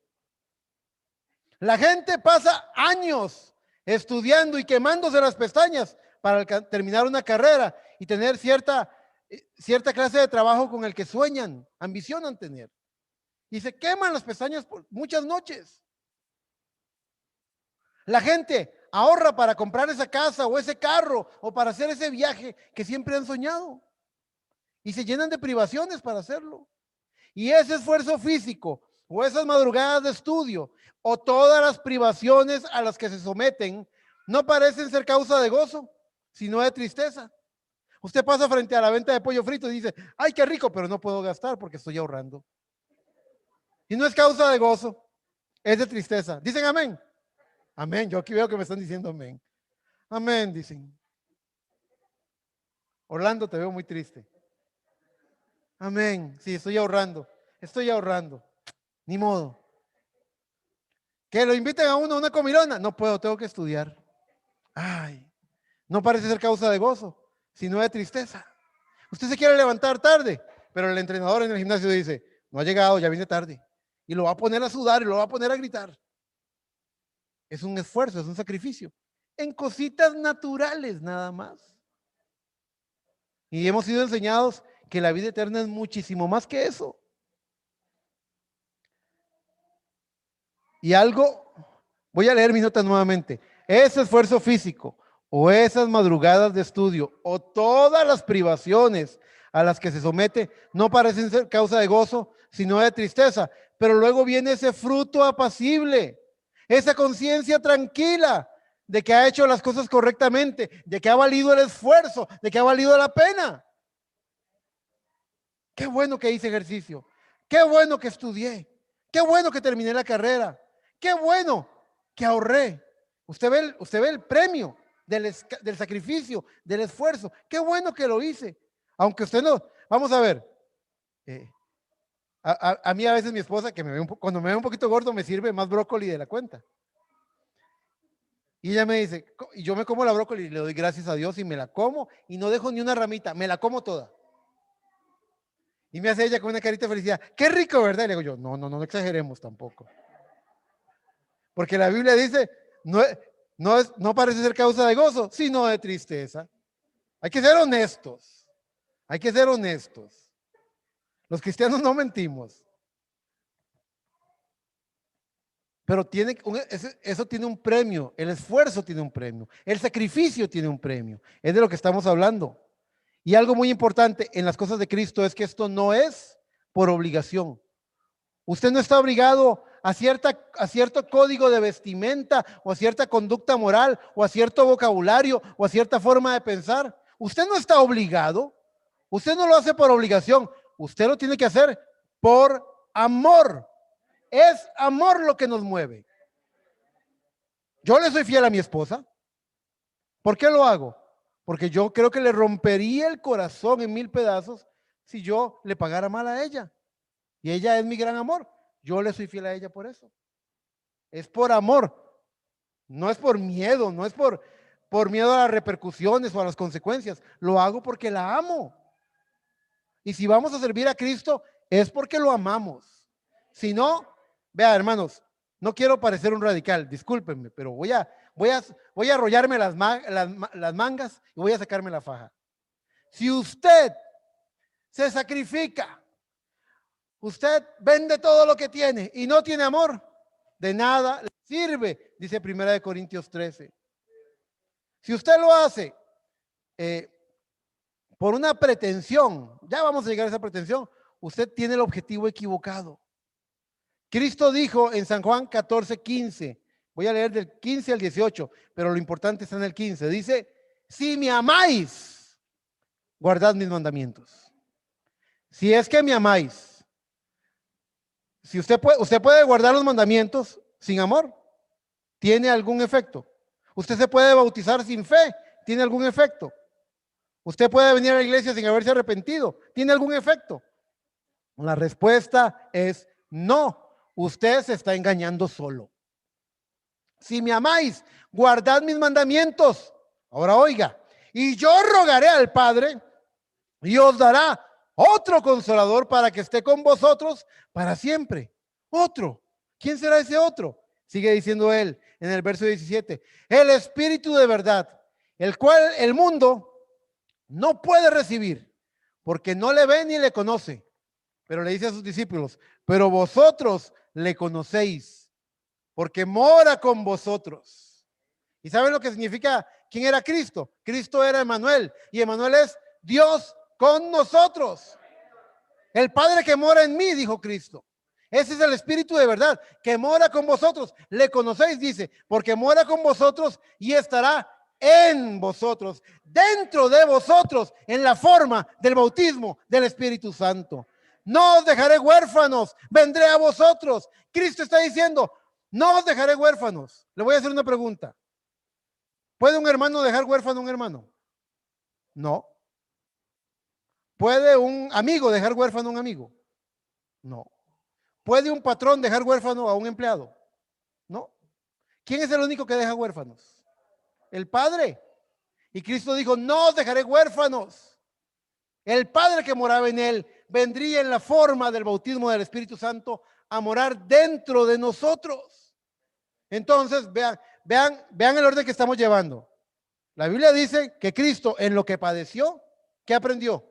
La gente pasa años estudiando y quemándose las pestañas para terminar una carrera y tener cierta clase de trabajo con el que sueñan, ambicionan tener. Y se queman las pestañas por muchas noches. La gente ahorra para comprar esa casa o ese carro o para hacer ese viaje que siempre han soñado. Y se llenan de privaciones para hacerlo. Y ese esfuerzo físico o esas madrugadas de estudio o todas las privaciones a las que se someten no parecen ser causa de gozo, sino de tristeza. Usted pasa frente a la venta de pollo frito y dice, ay, qué rico, pero no puedo gastar porque estoy ahorrando. Y no es causa de gozo, es de tristeza. ¿Dicen amén? Amén. Yo aquí veo que me están diciendo amén. Amén, dicen. Orlando, te veo muy triste. Amén. Sí, estoy ahorrando. Estoy ahorrando. Ni modo. Que lo inviten a uno a una comilona. No puedo, tengo que estudiar. Ay, no parece ser causa de gozo, sino de tristeza. Usted se quiere levantar tarde, pero el entrenador en el gimnasio dice, no ha llegado, ya viene tarde. Y lo va a poner a sudar y lo va a poner a gritar. Es un esfuerzo, es un sacrificio. En cositas naturales nada más. Y hemos sido enseñados que la vida eterna es muchísimo más que eso. Y algo, voy a leer mis notas nuevamente. Ese esfuerzo físico o esas madrugadas de estudio o todas las privaciones a las que se somete no parecen ser causa de gozo, sino de tristeza. Pero luego viene ese fruto apacible, esa conciencia tranquila de que ha hecho las cosas correctamente, de que ha valido el esfuerzo, de que ha valido la pena. Qué bueno que hice ejercicio, qué bueno que estudié, qué bueno que terminé la carrera, qué bueno que ahorré. Usted ve el premio del sacrificio, del esfuerzo. Qué bueno que lo hice. Aunque usted no, vamos a ver. A mí a veces mi esposa, que cuando me ve un poquito gordo, me sirve más brócoli de la cuenta. Y ella me dice, y yo me como la brócoli y le doy gracias a Dios y me la como y no dejo ni una ramita, me la como toda. Y me hace ella con una carita de felicidad. Qué rico, ¿verdad? Y le digo yo, no exageremos tampoco. Porque la Biblia dice, no parece ser causa de gozo, sino de tristeza. Hay que ser honestos. Hay que ser honestos. Los cristianos no mentimos. Pero eso tiene un premio. El esfuerzo tiene un premio. El sacrificio tiene un premio. Es de lo que estamos hablando. Y algo muy importante en las cosas de Cristo es que esto no es por obligación. Usted no está obligado a cierto código de vestimenta o a cierta conducta moral o a cierto vocabulario o a cierta forma de pensar. Usted no está obligado. Usted no lo hace por obligación. Usted lo tiene que hacer por amor. Es amor lo que nos mueve. Yo le soy fiel a mi esposa. ¿Por qué lo hago? Porque yo creo que le rompería el corazón en 1000 pedazos si yo le pagara mal a ella. Y ella es mi gran amor. Yo le soy fiel a ella por eso. Es por amor. No es por miedo, no es por miedo a las repercusiones o a las consecuencias. Lo hago porque la amo. Y si vamos a servir a Cristo, es porque lo amamos. Si no, vea, hermanos, no quiero parecer un radical, discúlpenme, pero voy a arrollarme las mangas y voy a sacarme la faja. Si usted se sacrifica, usted vende todo lo que tiene y no tiene amor, de nada le sirve, dice 1 Corintios 13. Si usted lo hace por una pretensión, ya vamos a llegar a esa pretensión, usted tiene el objetivo equivocado. Cristo dijo en San Juan 14:15, voy a leer del 15 al 18, pero lo importante está en el 15, dice, si me amáis, guardad mis mandamientos. Si es que me amáis, si usted puede guardar los mandamientos sin amor, ¿tiene algún efecto? Usted se puede bautizar sin fe, ¿tiene algún efecto? Usted puede venir a la iglesia sin haberse arrepentido, ¿tiene algún efecto? La respuesta es no. Usted se está engañando solo. Si me amáis, guardad mis mandamientos. Ahora oiga, y yo rogaré al Padre y os dará otro consolador para que esté con vosotros para siempre. Otro. ¿Quién será ese otro? Sigue diciendo él en el verso 17. El Espíritu de verdad, el cual el mundo no puede recibir, porque no le ve ni le conoce. Pero le dice a sus discípulos, pero vosotros le conocéis, porque mora con vosotros. ¿Y saben lo que significa? ¿Quién era Cristo? Cristo era Emmanuel, y Emmanuel es Dios con nosotros. El Padre que mora en mí, dijo Cristo. Ese es el Espíritu de verdad, que mora con vosotros. Le conocéis, dice, porque mora con vosotros y estará en vosotros, dentro de vosotros, en la forma del bautismo del Espíritu Santo. No os dejaré huérfanos, vendré a vosotros. Cristo está diciendo, no os dejaré huérfanos. Le voy a hacer una pregunta. ¿Puede un hermano dejar huérfano a un hermano? No. ¿Puede un amigo dejar huérfano a un amigo? No. ¿Puede un patrón dejar huérfano a un empleado? No. ¿Quién es el único que deja huérfanos? El Padre. Y Cristo dijo, no os dejaré huérfanos. El Padre que moraba en él vendría en la forma del bautismo del Espíritu Santo a morar dentro de nosotros. Entonces, vean el orden que estamos llevando. La Biblia dice que Cristo en lo que padeció, ¿qué aprendió?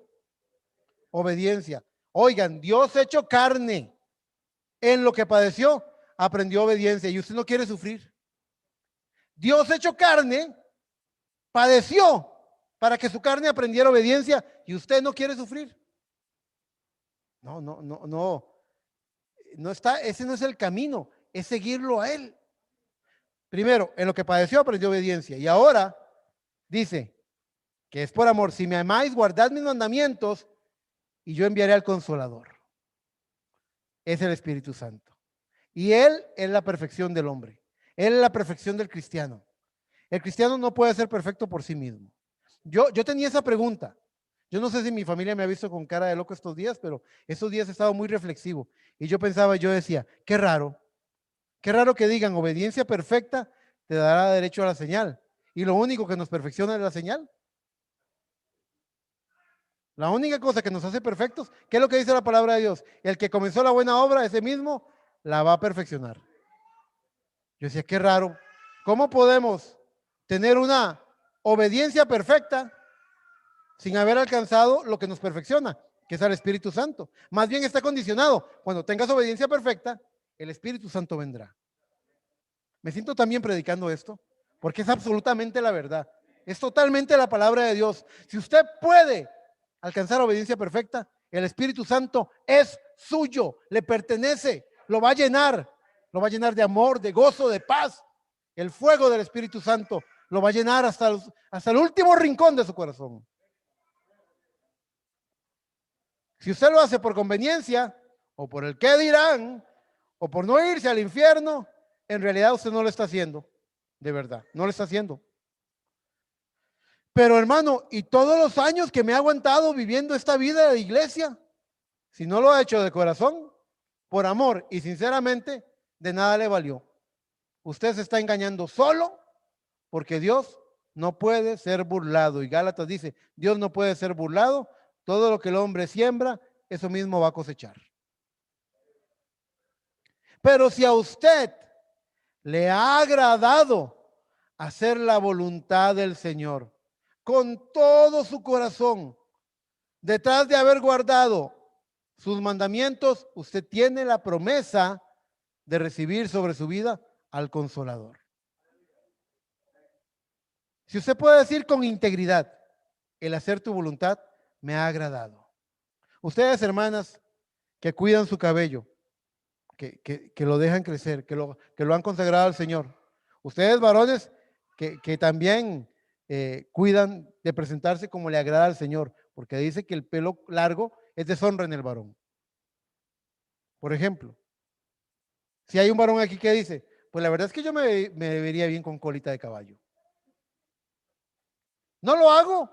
Obediencia. Oigan, Dios hecho carne, en lo que padeció, aprendió obediencia. Y usted no quiere sufrir. Dios hecho carne, padeció para que su carne aprendiera obediencia y usted no quiere sufrir. No está, ese no es el camino, es seguirlo a él. Primero, en lo que padeció aprendió obediencia y ahora dice que es por amor. Si me amáis, guardad mis mandamientos y yo enviaré al Consolador. Es el Espíritu Santo. Y él es la perfección del hombre. Él es la perfección del cristiano. El cristiano no puede ser perfecto por sí mismo. Yo tenía esa pregunta. Yo no sé si mi familia me ha visto con cara de loco estos días, pero estos días he estado muy reflexivo. Y yo pensaba, yo decía, qué raro que digan obediencia perfecta te dará derecho a la señal. Y lo único que nos perfecciona es la señal. La única cosa que nos hace perfectos, ¿qué es lo que dice la palabra de Dios? El que comenzó la buena obra, ese mismo la va a perfeccionar. Yo decía, qué raro. ¿Cómo podemos tener una obediencia perfecta sin haber alcanzado lo que nos perfecciona, que es el Espíritu Santo? Más bien está condicionado. Cuando tengas obediencia perfecta, el Espíritu Santo vendrá. Me siento también predicando esto, porque es absolutamente la verdad. Es totalmente la palabra de Dios. Si usted puede alcanzar obediencia perfecta, el Espíritu Santo es suyo, le pertenece, lo va a llenar de amor, de gozo, de paz. El fuego del Espíritu Santo lo va a llenar hasta el último rincón de su corazón. Si usted lo hace por conveniencia, o por el qué dirán, o por no irse al infierno, en realidad usted no lo está haciendo, de verdad, no lo está haciendo. Pero hermano, y todos los años que me ha aguantado viviendo esta vida de iglesia, si no lo ha hecho de corazón, por amor y sinceramente, de nada le valió. Usted se está engañando solo porque Dios no puede ser burlado. Y Gálatas dice, Dios no puede ser burlado. Todo lo que el hombre siembra, eso mismo va a cosechar. Pero si a usted le ha agradado hacer la voluntad del Señor con todo su corazón, detrás de haber guardado sus mandamientos, usted tiene la promesa de recibir sobre su vida al Consolador. Si usted puede decir con integridad, el hacer tu voluntad me ha agradado. Ustedes, hermanas, que cuidan su cabello, que lo dejan crecer, que lo han consagrado al Señor. Ustedes, varones, que también cuidan de presentarse como le agrada al Señor, porque dice que el pelo largo es deshonra en el varón. Por ejemplo, si hay un varón aquí que dice, pues la verdad es que yo me vería bien con colita de caballo. No lo hago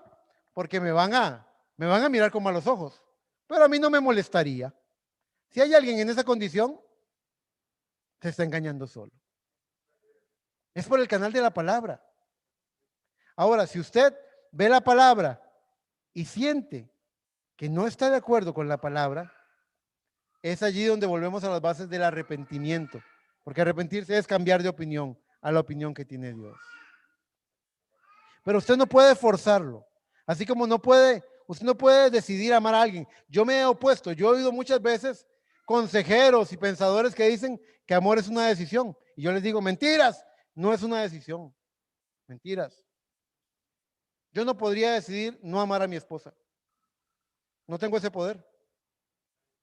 porque me van a mirar con malos ojos, pero a mí no me molestaría. Si hay alguien en esa condición, se está engañando solo. Es por el canal de la palabra. Ahora, si usted ve la palabra y siente que no está de acuerdo con la palabra, es allí donde volvemos a las bases del arrepentimiento, porque arrepentirse es cambiar de opinión a la opinión que tiene Dios. Pero usted no puede forzarlo, así como usted no puede decidir amar a alguien. Yo me he opuesto, yo he oído muchas veces consejeros y pensadores que dicen que amor es una decisión, y yo les digo, mentiras, no es una decisión, mentiras. Yo no podría decidir no amar a mi esposa, no tengo ese poder.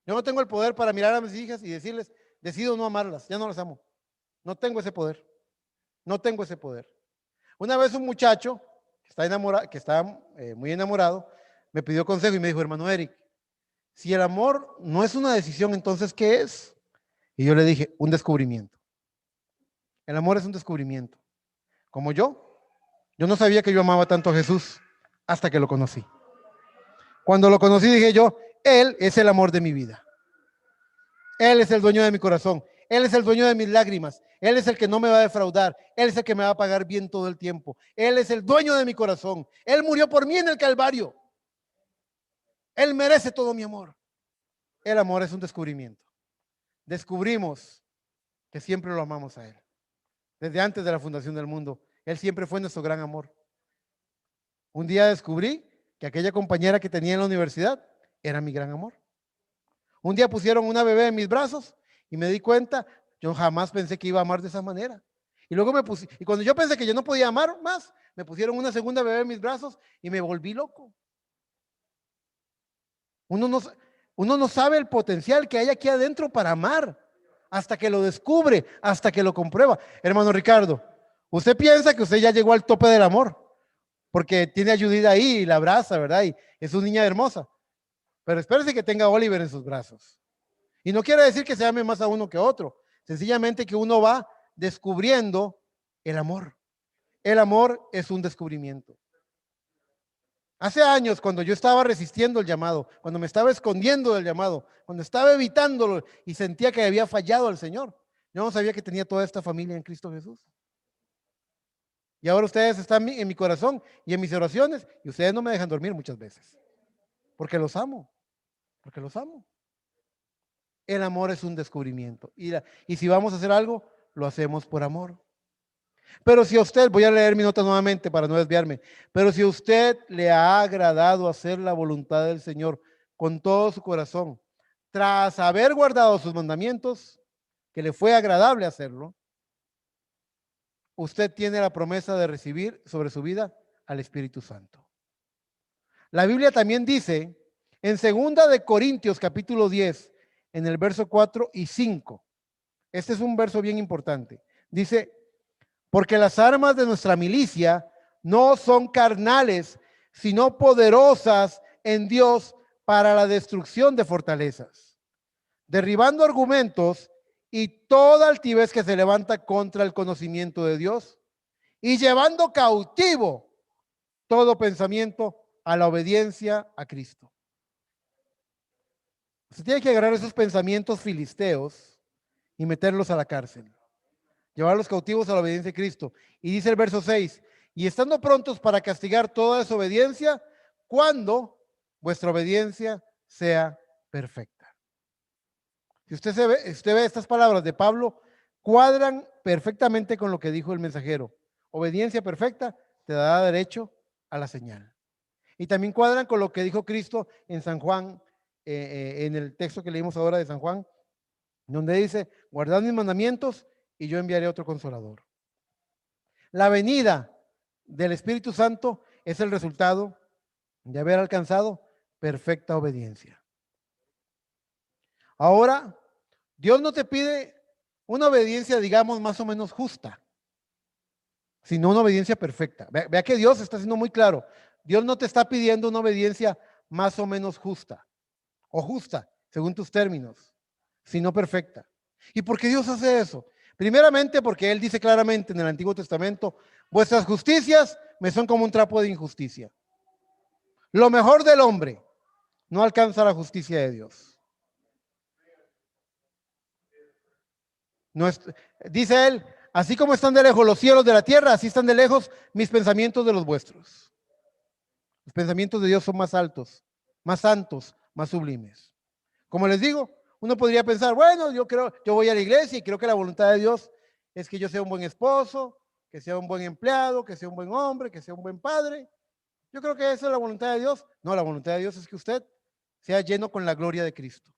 Yo no tengo el poder para mirar a mis hijas y decirles, decido no amarlas, ya no las amo. No tengo ese poder, no tengo ese poder. Una vez un muchacho que está enamorado, que está muy enamorado, me pidió consejo y me dijo, hermano Eric, si el amor no es una decisión, entonces ¿qué es? Y yo le dije, un descubrimiento. El amor es un descubrimiento. Como yo no sabía que yo amaba tanto a Jesús hasta que lo conocí. Cuando lo conocí dije yo, Él es el amor de mi vida. Él es el dueño de mi corazón. Él es el dueño de mis lágrimas. Él es el que no me va a defraudar. Él es el que me va a pagar bien todo el tiempo. Él es el dueño de mi corazón. Él murió por mí en el Calvario. Él merece todo mi amor. El amor es un descubrimiento. Descubrimos que siempre lo amamos a Él. Desde antes de la fundación del mundo, Él siempre fue nuestro gran amor. Un día descubrí que aquella compañera que tenía en la universidad era mi gran amor. Un día pusieron una bebé en mis brazos y me di cuenta, yo jamás pensé que iba a amar de esa manera. Y luego y cuando yo pensé que yo no podía amar más, me pusieron una segunda bebé en mis brazos y me volví loco. Uno no sabe el potencial que hay aquí adentro para amar, hasta que lo descubre, hasta que lo comprueba. Hermano Ricardo, usted piensa que usted ya llegó al tope del amor, porque tiene a Judith ahí y la abraza, ¿verdad? Y es una niña hermosa. Pero espérese que tenga a Oliver en sus brazos. Y no quiere decir que se ame más a uno que a otro. Sencillamente que uno va descubriendo el amor. El amor es un descubrimiento. Hace años, cuando yo estaba resistiendo el llamado, cuando me estaba escondiendo del llamado, cuando estaba evitándolo y sentía que había fallado al Señor, yo no sabía que tenía toda esta familia en Cristo Jesús. Y ahora ustedes están en mi corazón y en mis oraciones y ustedes no me dejan dormir muchas veces. Porque los amo. Porque los amo. El amor es un descubrimiento. Y si vamos a hacer algo, lo hacemos por amor. Pero si a usted, voy a leer mi nota nuevamente para no desviarme, pero si a usted le ha agradado hacer la voluntad del Señor con todo su corazón, tras haber guardado sus mandamientos, que le fue agradable hacerlo, usted tiene la promesa de recibir sobre su vida al Espíritu Santo. La Biblia también dice en 2 de Corintios capítulo 10, en el verso 4 y 5. Este es un verso bien importante. Dice, porque las armas de nuestra milicia no son carnales, sino poderosas en Dios para la destrucción de fortalezas, derribando argumentos y toda altivez que se levanta contra el conocimiento de Dios y llevando cautivo todo pensamiento a la obediencia a Cristo. Usted tiene que agarrar esos pensamientos filisteos y meterlos a la cárcel, llevar los cautivos a la obediencia de Cristo. Y dice el verso 6, y estando prontos para castigar toda desobediencia, cuando vuestra obediencia sea perfecta. Si usted ve estas palabras de Pablo, cuadran perfectamente con lo que dijo el mensajero. Obediencia perfecta te da derecho a la señal. Y también cuadran con lo que dijo Cristo en San Juan, en el texto que leímos ahora de San Juan, donde dice, guardad mis mandamientos y yo enviaré otro consolador. La venida del Espíritu Santo es el resultado de haber alcanzado perfecta obediencia. Ahora, Dios no te pide una obediencia, digamos, más o menos justa, sino una obediencia perfecta. Vea que Dios está siendo muy claro. Dios no te está pidiendo una obediencia más o menos justa, o justa, según tus términos, sino perfecta. ¿Y por qué Dios hace eso? Primeramente porque Él dice claramente en el Antiguo Testamento, vuestras justicias me son como un trapo de injusticia. Lo mejor del hombre no alcanza la justicia de Dios. No es, dice Él, así como están de lejos los cielos de la tierra, así están de lejos mis pensamientos de los vuestros. Los pensamientos de Dios son más altos, más santos, más sublimes. Como les digo, uno podría pensar, bueno, yo voy a la iglesia y creo que la voluntad de Dios es que yo sea un buen esposo, que sea un buen empleado, que sea un buen hombre, que sea un buen padre. Yo creo que esa es la voluntad de Dios. No, la voluntad de Dios es que usted sea lleno con la gloria de Cristo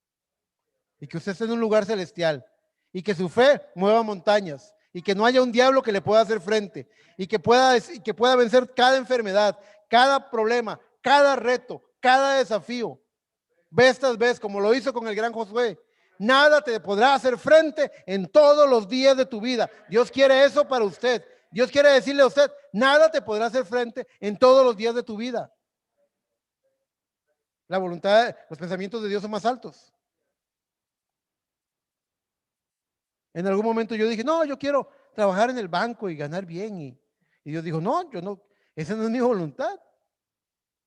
y que usted esté en un lugar celestial y que su fe mueva montañas y que no haya un diablo que le pueda hacer frente y que pueda vencer cada enfermedad, cada problema, cada reto, cada desafío. Vez tras vez, como lo hizo con el gran Josué. Nada te podrá hacer frente en todos los días de tu vida. Dios quiere eso para usted. Dios quiere decirle a usted, nada te podrá hacer frente en todos los días de tu vida. La voluntad, los pensamientos de Dios son más altos. En algún momento yo dije, no, yo quiero trabajar en el banco y ganar bien. Y Dios dijo, no, yo no, esa no es mi voluntad.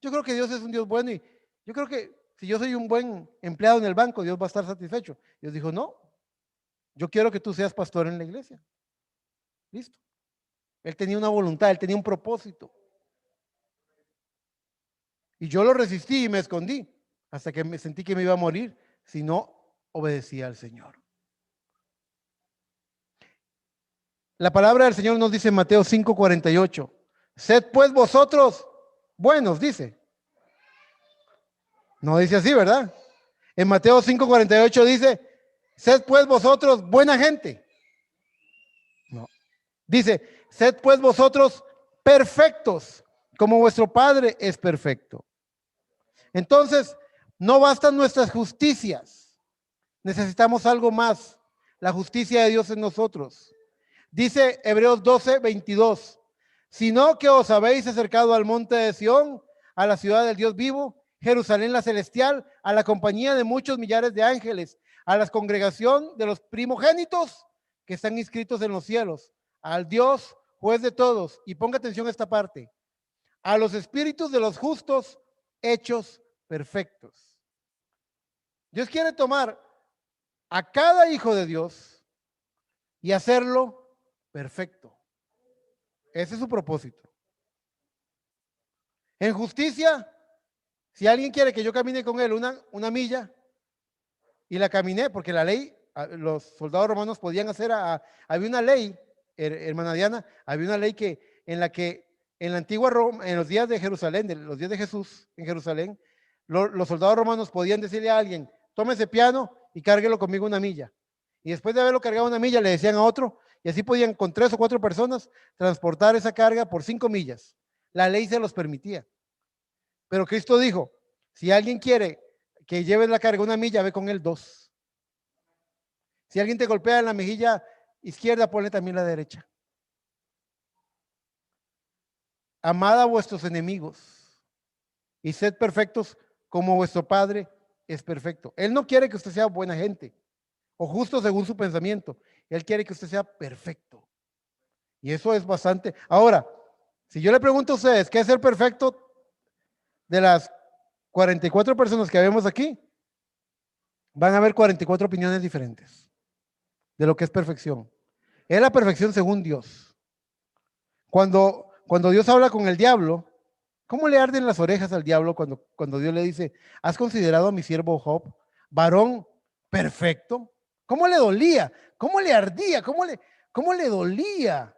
Yo creo que Dios es un Dios bueno y yo creo que si yo soy un buen empleado en el banco, Dios va a estar satisfecho. Dios dijo, no, yo quiero que tú seas pastor en la iglesia. Listo. Él tenía una voluntad, él tenía un propósito. Y yo lo resistí y me escondí hasta que me sentí que me iba a morir si no obedecía al Señor. La palabra del Señor nos dice en Mateo 5:48, sed pues vosotros buenos, dice. No dice así, ¿verdad? En Mateo 5:48 dice, sed pues vosotros buena gente. No. Dice, sed pues vosotros perfectos, como vuestro Padre es perfecto. Entonces, no bastan nuestras justicias. Necesitamos algo más. La justicia de Dios en nosotros. Dice Hebreos 12:22, sino que os habéis acercado al monte de Sión, a la ciudad del Dios vivo, Jerusalén la celestial, a la compañía de muchos millares de ángeles, a la congregación de los primogénitos que están inscritos en los cielos, al Dios juez de todos, y ponga atención a esta parte, a los espíritus de los justos hechos perfectos. Dios quiere tomar a cada hijo de Dios y hacerlo perfecto. Ese es su propósito. En justicia, si alguien quiere que yo camine con él una milla, y la caminé, porque la ley, los soldados romanos podían hacer, había una ley, hermana Diana, había una ley en la antigua Roma, en los días de Jerusalén, los días de Jesús en Jerusalén, los soldados romanos podían decirle a alguien, tome ese piano y cárguelo conmigo una milla. Y después de haberlo cargado una milla, le decían a otro, y así podían con 3 o 4 personas transportar esa carga por 5 millas. La ley se los permitía. Pero Cristo dijo, si alguien quiere que lleves la carga una milla, ve con él 2. Si alguien te golpea en la mejilla izquierda, ponle también la derecha. Amad a vuestros enemigos y sed perfectos como vuestro Padre es perfecto. Él no quiere que usted sea buena gente o justo según su pensamiento. Él quiere que usted sea perfecto. Y eso es bastante. Ahora, si yo le pregunto a ustedes, ¿qué es ser perfecto? De las 44 personas que vemos aquí, van a haber 44 opiniones diferentes de lo que es perfección. Es la perfección según Dios. Cuando Dios habla con el diablo, ¿cómo le arden las orejas al diablo cuando Dios le dice, ¿has considerado a mi siervo Job, varón perfecto? ¿Cómo le dolía? ¿Cómo le ardía? ¿Cómo le dolía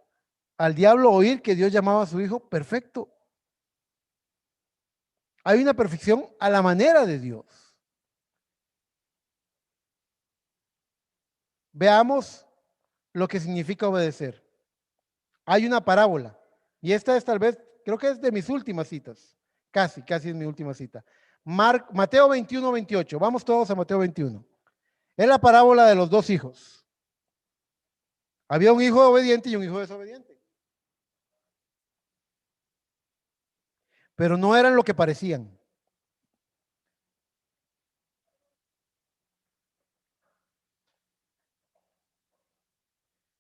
al diablo oír que Dios llamaba a su hijo perfecto? Hay una perfección a la manera de Dios. Veamos lo que significa obedecer. Hay una parábola, y esta es tal vez, creo que es de mis últimas citas, casi es mi última cita. Mateo 21:28, vamos todos a Mateo 21. Es la parábola de los 2 hijos. Había un hijo obediente y un hijo desobediente. Pero no eran lo que parecían.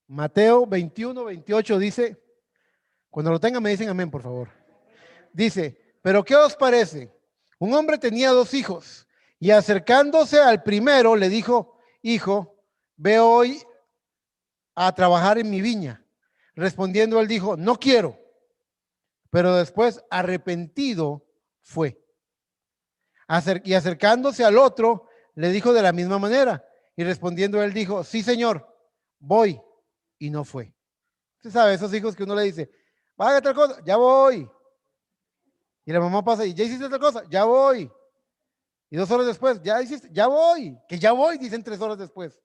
Mateo 21:28 dice, cuando lo tengan me dicen amén, por favor. Dice, pero ¿qué os parece? Un hombre tenía 2 hijos y acercándose al primero le dijo, hijo, ve hoy a trabajar en mi viña. Respondiendo él dijo, no quiero. Pero después arrepentido fue. Y acercándose al otro, le dijo de la misma manera. Y respondiendo él dijo, sí, señor, voy. Y no fue. Usted sabe, esos hijos que uno le dice, haga tal cosa, ya voy. Y la mamá pasa, y ya hiciste tal cosa, ya voy. Y 2 horas después, ya hiciste, ya voy. Que ya voy, dicen 3 horas después.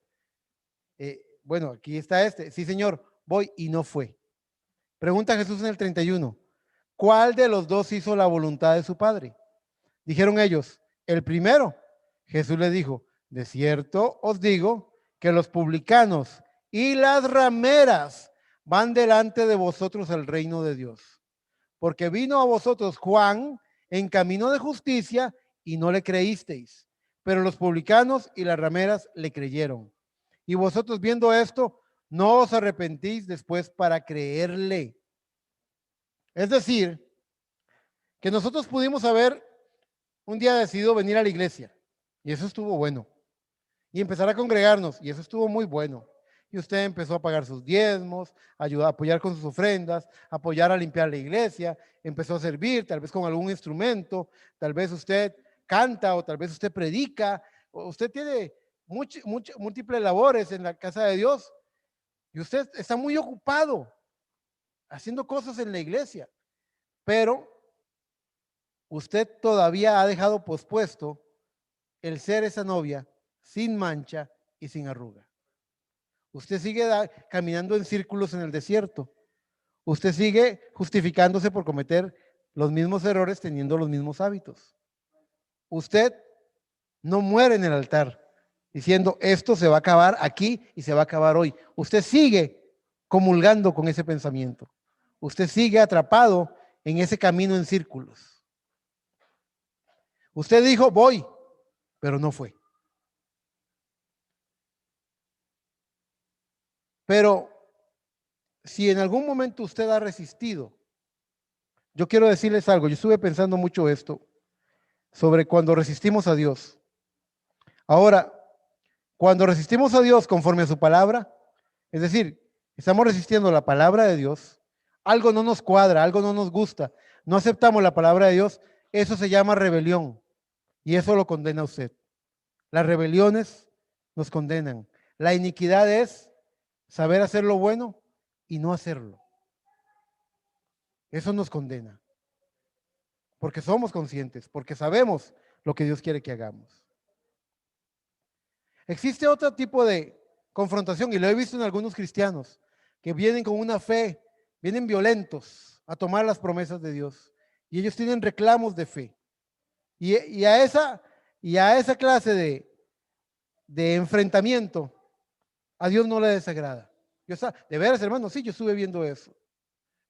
Bueno, aquí está este. Sí, señor, voy. Y no fue. Pregunta Jesús en el 31. ¿Cuál de los dos hizo la voluntad de su padre? Dijeron ellos, el primero. Jesús le dijo, de cierto os digo que los publicanos y las rameras van delante de vosotros al reino de Dios. Porque vino a vosotros Juan en camino de justicia y no le creísteis, pero los publicanos y las rameras le creyeron. Y vosotros viendo esto, no os arrepentís después para creerle. Es decir, que nosotros pudimos haber un día decidido venir a la iglesia y eso estuvo bueno. Y empezar a congregarnos y eso estuvo muy bueno. Y usted empezó a pagar sus diezmos, a apoyar con sus ofrendas, apoyar a limpiar la iglesia, empezó a servir, tal vez con algún instrumento, tal vez usted canta o tal vez usted predica, o usted tiene múltiples labores en la casa de Dios y usted está muy ocupado haciendo cosas en la iglesia, pero usted todavía ha dejado pospuesto el ser esa novia sin mancha y sin arruga. Usted sigue caminando en círculos en el desierto. Usted sigue justificándose por cometer los mismos errores teniendo los mismos hábitos. Usted no muere en el altar diciendo esto se va a acabar aquí y se va a acabar hoy. Usted sigue comulgando con ese pensamiento. Usted sigue atrapado en ese camino en círculos. Usted dijo voy, pero no fue. Pero si en algún momento usted ha resistido, yo quiero decirles algo, yo estuve pensando mucho esto, sobre cuando resistimos a Dios. Ahora, cuando resistimos a Dios conforme a su palabra, es decir, estamos resistiendo la palabra de Dios, algo no nos cuadra, algo no nos gusta, no aceptamos la palabra de Dios, eso se llama rebelión y eso lo condena a usted. Las rebeliones nos condenan. La iniquidad es saber hacer lo bueno y no hacerlo. Eso nos condena. Porque somos conscientes, porque sabemos lo que Dios quiere que hagamos. Existe otro tipo de confrontación, y lo he visto en algunos cristianos, que vienen con una fe, vienen violentos a tomar las promesas de Dios, y ellos tienen reclamos de fe. Y a esa clase de enfrentamiento, a Dios no le desagrada. De veras, hermano, sí, yo estuve viendo eso.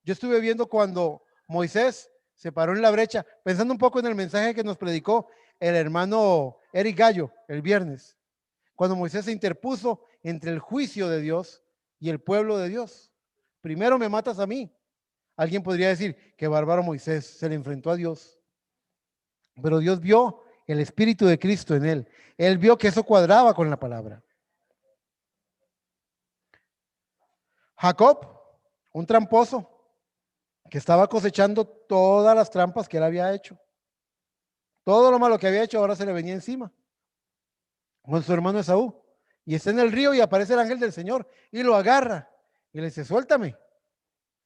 Yo estuve viendo cuando Moisés se paró en la brecha, pensando un poco en el mensaje que nos predicó el hermano Eric Gallo el viernes, cuando Moisés se interpuso entre el juicio de Dios y el pueblo de Dios. Primero me matas a mí. Alguien podría decir que bárbaro Moisés se le enfrentó a Dios, pero Dios vio el Espíritu de Cristo en él. Él vio que eso cuadraba con la palabra. Jacob, un tramposo, que estaba cosechando todas las trampas que él había hecho. Todo lo malo que había hecho ahora se le venía encima. Con su hermano Esaú. Y está en el río y aparece el ángel del Señor y lo agarra. Y le dice, suéltame.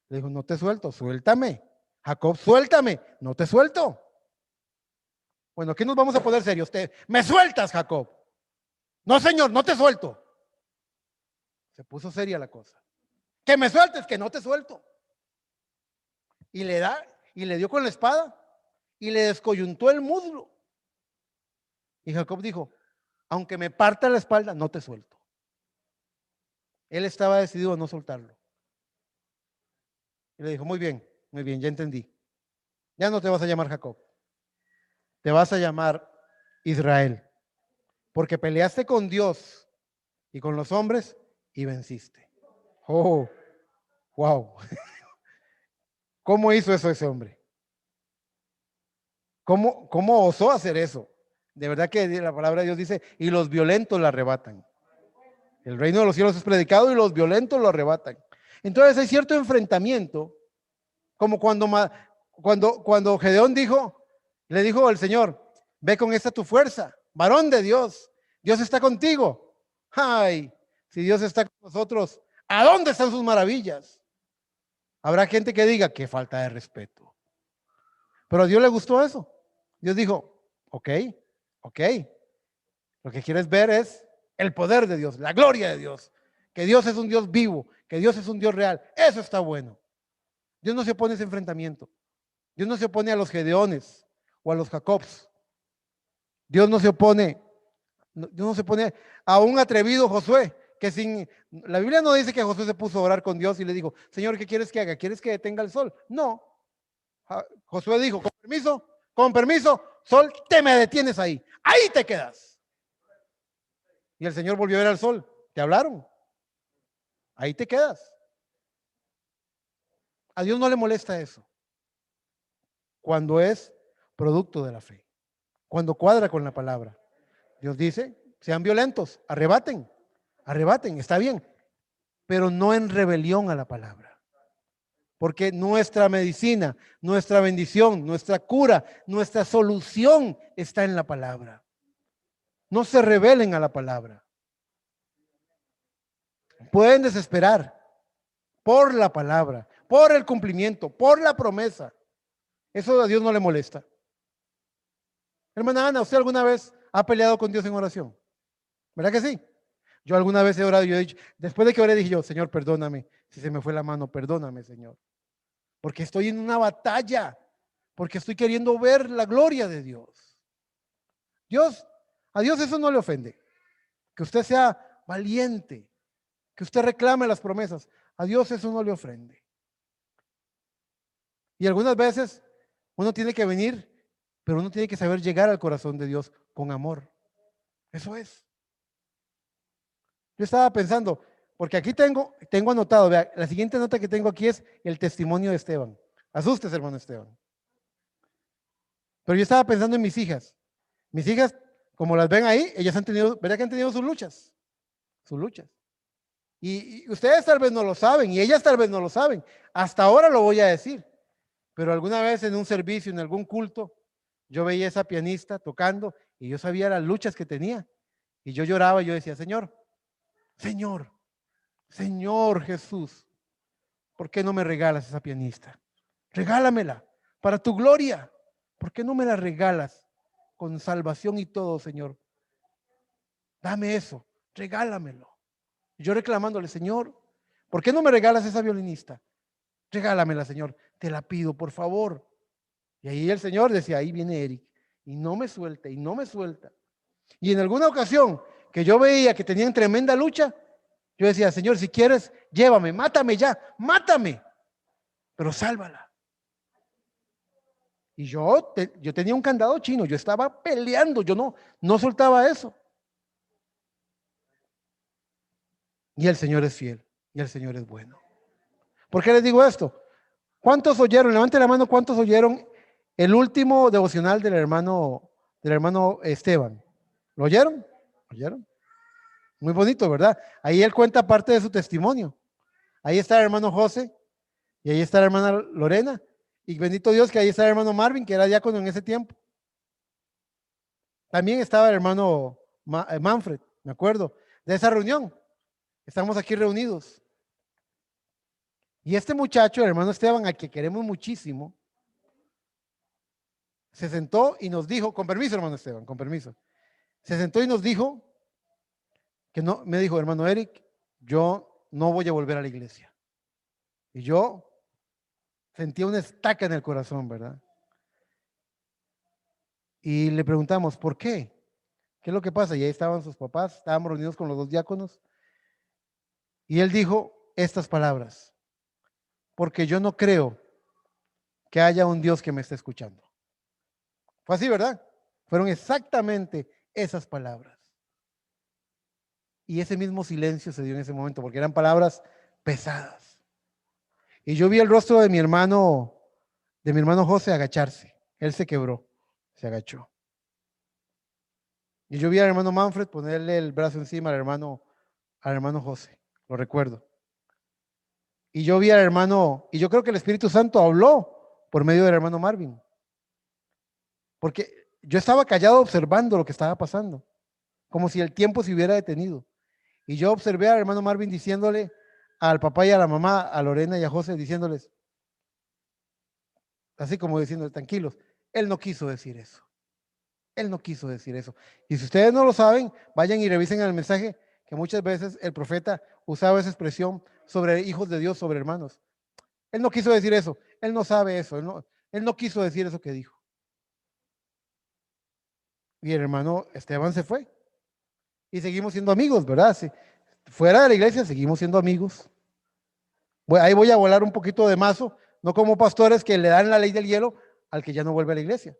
Le dijo, no te suelto, suéltame. Jacob, suéltame, no te suelto. Bueno, aquí nos vamos a poner serios. Me sueltas, Jacob. No, señor, no te suelto. Se puso seria la cosa. Que me sueltes, que no te suelto. Y le dio con la espada y le descoyuntó el muslo. Y Jacob dijo, aunque me parta la espalda, no te suelto. Él estaba decidido a no soltarlo. Y le dijo, muy bien, ya entendí. Ya no te vas a llamar Jacob. Te vas a llamar Israel. Porque peleaste con Dios y con los hombres y venciste. Oh, wow. ¿Cómo hizo eso ese hombre? ¿Cómo osó hacer eso? De verdad que la palabra de Dios dice, y los violentos la arrebatan. El reino de los cielos es predicado y los violentos lo arrebatan. Entonces hay cierto enfrentamiento, como cuando Gedeón le dijo al Señor, Ve con esta tu fuerza, varón de Dios. Dios está contigo. Ay, si Dios está con nosotros, ¿a dónde están sus maravillas? Habrá gente que diga, qué falta de respeto. Pero a Dios le gustó eso. Dios dijo, ok, ok. Lo que quieres ver es el poder de Dios, la gloria de Dios. Que Dios es un Dios vivo, que Dios es un Dios real. Eso está bueno. Dios no se opone a ese enfrentamiento. Dios no se opone a los Gedeones o a los Jacobs. Dios no se opone, Dios no se opone a un atrevido Josué, que sin, la Biblia no dice que Josué se puso a orar con Dios y le dijo, Señor, ¿qué quieres que haga? ¿Quieres que detenga el sol? No. Josué dijo, con permiso, sol, te me detienes ahí. Ahí te quedas. Y el Señor volvió a ver al sol. ¿Te hablaron? Ahí te quedas. A Dios no le molesta eso. Cuando es producto de la fe. Cuando cuadra con la palabra. Dios dice, sean violentos, arrebaten, está bien, pero no en rebelión a la palabra. Porque nuestra medicina, nuestra bendición, nuestra cura, nuestra solución está en la palabra. No se rebelen a la palabra. Pueden desesperar por la palabra, por el cumplimiento, por la promesa. Eso a Dios no le molesta. Hermana Ana, ¿usted alguna vez ha peleado con Dios en oración? ¿Verdad que sí? Yo alguna vez he orado y yo he dicho, después de que oré dije yo, Señor, perdóname, si se me fue la mano, perdóname, Señor. Porque estoy en una batalla, porque estoy queriendo ver la gloria de Dios. A Dios eso no le ofende. Que usted sea valiente, que usted reclame las promesas. A Dios eso no le ofende. Y algunas veces uno tiene que venir, pero uno tiene que saber llegar al corazón de Dios con amor. Eso es. Yo estaba pensando, porque aquí tengo anotado, vea, la siguiente nota que tengo aquí es el testimonio de Esteban. Asustes, hermano Esteban. Pero yo estaba pensando en mis hijas. Mis hijas, como las ven ahí, ellas han tenido, ¿verdad que han tenido sus luchas? Sus luchas. Y ustedes tal vez no lo saben, y ellas tal vez no lo saben. Hasta ahora lo voy a decir. Pero alguna vez en un servicio, en algún culto, yo veía a esa pianista tocando y yo sabía las luchas que tenía. Y yo lloraba y yo decía, Señor, Señor, Señor Jesús, ¿por qué no me regalas esa pianista? Regálamela para tu gloria. ¿Por qué no me la regalas con salvación y todo, Señor? Dame eso, regálamelo. Yo reclamándole, Señor, ¿por qué no me regalas esa violinista? Regálamela, Señor, te la pido, por favor. Y ahí el Señor decía, ahí viene Eric, y no me suelta, y no me suelta. Y en alguna ocasión que yo veía que tenían tremenda lucha, yo decía, Señor, si quieres, llévame, mátame ya, mátame, pero sálvala. Y yo tenía un candado chino, yo estaba peleando, yo no soltaba eso. Y el Señor es fiel, y el Señor es bueno. ¿Por qué les digo esto? ¿Cuántos oyeron? Levante la mano, ¿cuántos oyeron el último devocional del hermano Esteban? ¿Lo oyeron? ¿Oyeron? Muy bonito, ¿verdad? Ahí él cuenta parte de su testimonio. Ahí está el hermano José y ahí está la hermana Lorena. Y bendito Dios que ahí está el hermano Marvin, que era diácono en ese tiempo. También estaba el hermano Manfred, me acuerdo, de esa reunión. Estamos aquí reunidos. Y este muchacho, el hermano Esteban, al que queremos muchísimo, se sentó y nos dijo, con permiso, hermano Esteban, con permiso. Se sentó y nos dijo que no, me dijo, hermano Eric, yo no voy a volver a la iglesia. Y yo sentía una estaca en el corazón, ¿verdad? Y le preguntamos, ¿por qué? ¿Qué es lo que pasa? Y ahí estaban sus papás, estábamos reunidos con los dos diáconos. Y él dijo estas palabras, porque yo no creo que haya un Dios que me esté escuchando. Fue así, ¿verdad? Fueron exactamente esas palabras. Y ese mismo silencio se dio en ese momento, porque eran palabras pesadas. Y yo vi el rostro de mi hermano José agacharse. Él se quebró, se agachó. Y yo vi al hermano Manfred ponerle el brazo encima al hermano José, lo recuerdo. Y yo vi al hermano, y yo creo que el Espíritu Santo habló por medio del hermano Marvin. Porque yo estaba callado observando lo que estaba pasando, como si el tiempo se hubiera detenido. Y yo observé al hermano Marvin diciéndole al papá y a la mamá, a Lorena y a José, diciéndoles, así como diciendo, tranquilos, él no quiso decir eso. Él no quiso decir eso. Y si ustedes no lo saben, vayan y revisen el mensaje que muchas veces el profeta usaba esa expresión sobre hijos de Dios, sobre hermanos. Él no quiso decir eso. Él no sabe eso. Él no quiso decir eso que dijo. Y el hermano Esteban se fue. Y seguimos siendo amigos, ¿verdad? Sí. Fuera de la iglesia seguimos siendo amigos. Ahí voy a volar un poquito de mazo, no como pastores que le dan la ley del hielo al que ya no vuelve a la iglesia.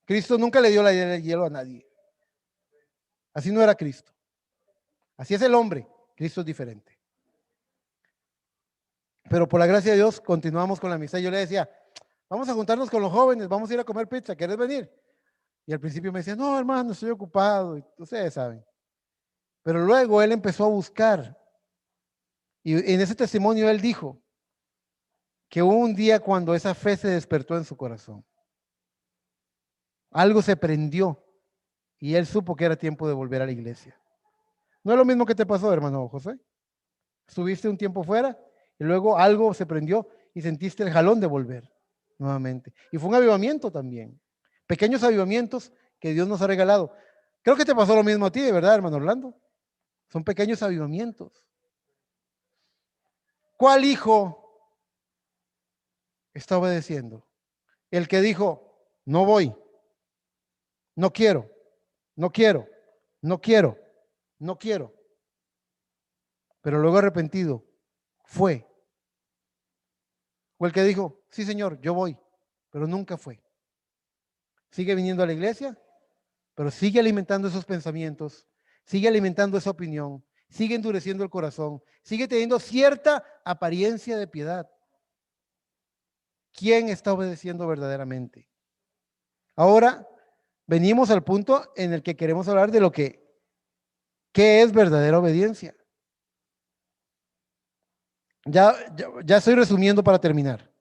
Cristo nunca le dio la ley del hielo a nadie. Así no era Cristo. Así es el hombre. Cristo es diferente. Pero por la gracia de Dios continuamos con la amistad. Yo le decía, vamos a juntarnos con los jóvenes, vamos a ir a comer pizza, ¿quieres venir? Y al principio me decía, no, hermano, estoy ocupado. Y ustedes saben. Pero luego él empezó a buscar. Y en ese testimonio él dijo que hubo un día cuando esa fe se despertó en su corazón. Algo se prendió y él supo que era tiempo de volver a la iglesia. ¿No es lo mismo que te pasó, hermano José? Estuviste un tiempo fuera y luego algo se prendió y sentiste el jalón de volver nuevamente. Y fue un avivamiento también. Pequeños avivamientos que Dios nos ha regalado. Creo que te pasó lo mismo a ti, ¿verdad, hermano Orlando? Son pequeños avivamientos. ¿Cuál hijo está obedeciendo? El que dijo, no voy, no quiero, no quiero, no quiero, no quiero. Pero luego arrepentido, fue. O el que dijo, sí señor, yo voy, pero nunca fue. Sigue viniendo a la iglesia, pero sigue alimentando esos pensamientos, sigue alimentando esa opinión, sigue endureciendo el corazón, sigue teniendo cierta apariencia de piedad. ¿Quién está obedeciendo verdaderamente? Ahora venimos al punto en el que queremos hablar de ¿qué es verdadera obediencia? Ya estoy resumiendo para terminar,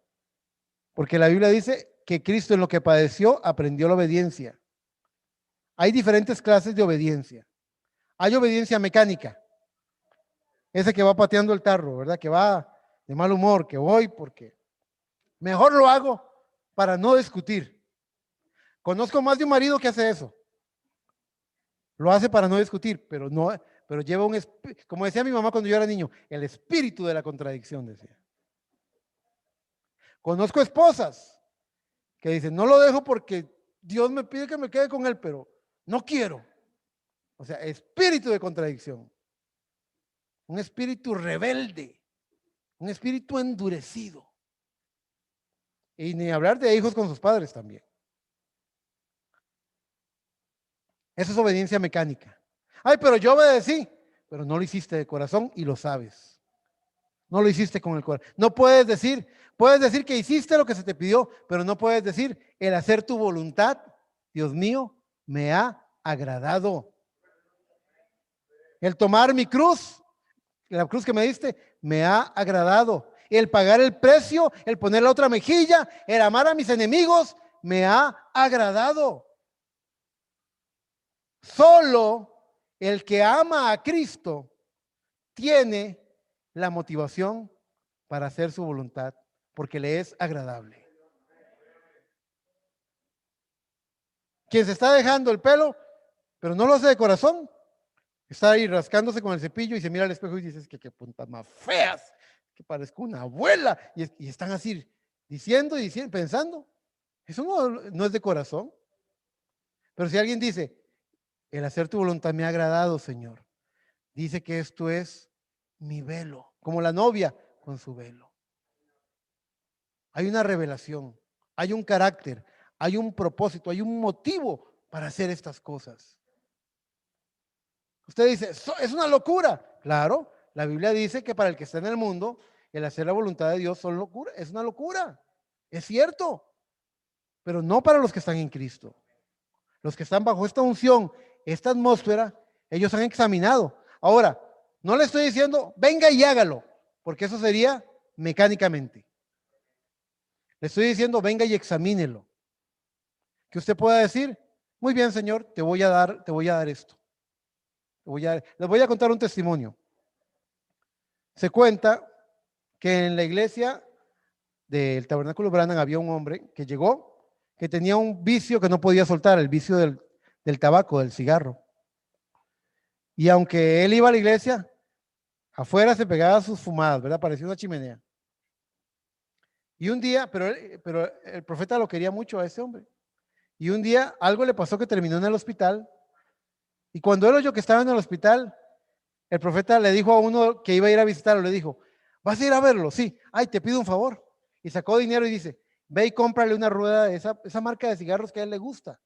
porque la Biblia dice que Cristo en lo que padeció aprendió la obediencia. Hay diferentes clases de obediencia. Hay obediencia mecánica, ese que va pateando el tarro, ¿verdad? Que va de mal humor, que voy porque mejor lo hago para no discutir. Conozco más de un marido que hace eso. Lo hace para no discutir, pero lleva como decía mi mamá cuando yo era niño, el espíritu de la contradicción, decía. Conozco esposas que dicen, no lo dejo porque Dios me pide que me quede con él, pero no quiero. O sea, espíritu de contradicción. Un espíritu rebelde, un espíritu endurecido. Y ni hablar de hijos con sus padres también. Eso es obediencia mecánica. Ay, pero yo obedecí, pero no lo hiciste de corazón y lo sabes. No lo hiciste con el corazón. No puedes decir que hiciste lo que se te pidió, pero no puedes decir el hacer tu voluntad, Dios mío, me ha agradado. El tomar mi cruz, la cruz que me diste, me ha agradado. El pagar el precio, el poner la otra mejilla, el amar a mis enemigos, me ha agradado. Solo el que ama a Cristo tiene la motivación para hacer su voluntad, porque le es agradable. Quien se está dejando el pelo, pero no lo hace de corazón, está ahí rascándose con el cepillo y se mira al espejo y dice, qué puntas más feas, que parezco una abuela, y están así diciendo, pensando. Eso no es de corazón. Pero si alguien dice, el hacer tu voluntad me ha agradado, Señor, dice que esto es mi velo, como la novia con su velo. Hay una revelación, hay un carácter, hay un propósito, hay un motivo para hacer estas cosas. Usted dice, es una locura. Claro, la Biblia dice que para el que está en el mundo, el hacer la voluntad de Dios son locura, es una locura. Es cierto, pero no para los que están en Cristo. Los que están bajo esta unción, esta atmósfera, ellos han examinado. Ahora, no le estoy diciendo, venga y hágalo, porque eso sería mecánicamente. Le estoy diciendo, venga y examínelo. Que usted pueda decir, Muy bien, Señor, te voy a dar esto. Les voy a contar un testimonio. Se cuenta que en la iglesia del Tabernáculo Branham había un hombre que llegó, que tenía un vicio que no podía soltar, el vicio del tabaco, del cigarro. Y aunque él iba a la iglesia, afuera se pegaba sus fumadas, ¿verdad? Parecía una chimenea. Y un día, pero el profeta lo quería mucho a ese hombre. Y un día algo le pasó que terminó en el hospital. Y cuando él oyó que estaba en el hospital, el profeta le dijo a uno que iba a ir a visitarlo, le dijo, ¿vas a ir a verlo? Sí. Ay, te pido un favor. Y sacó dinero y dice, ve y cómprale una rueda de esa marca de cigarros que a él le gusta.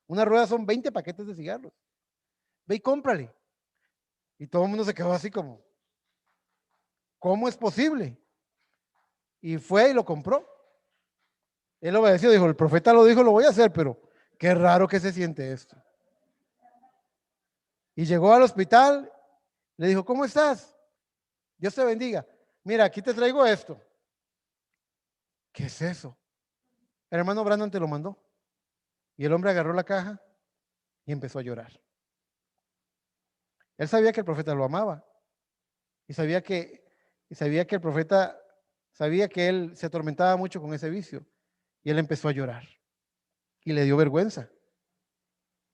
Una rueda son 20 paquetes de cigarros. Ve y cómprale. Y todo el mundo se quedó así como, ¿cómo es posible? Y fue y lo compró. Él obedeció, dijo, el profeta lo dijo, lo voy a hacer, pero qué raro que se siente esto. Y llegó al hospital, le dijo, ¿cómo estás? Dios te bendiga. Mira, aquí te traigo esto. ¿Qué es eso? El hermano Brandon te lo mandó. Y el hombre agarró la caja y empezó a llorar. Él sabía que el profeta lo amaba. Y sabía que el profeta sabía que él se atormentaba mucho con ese vicio. Y él empezó a llorar. Y le dio vergüenza.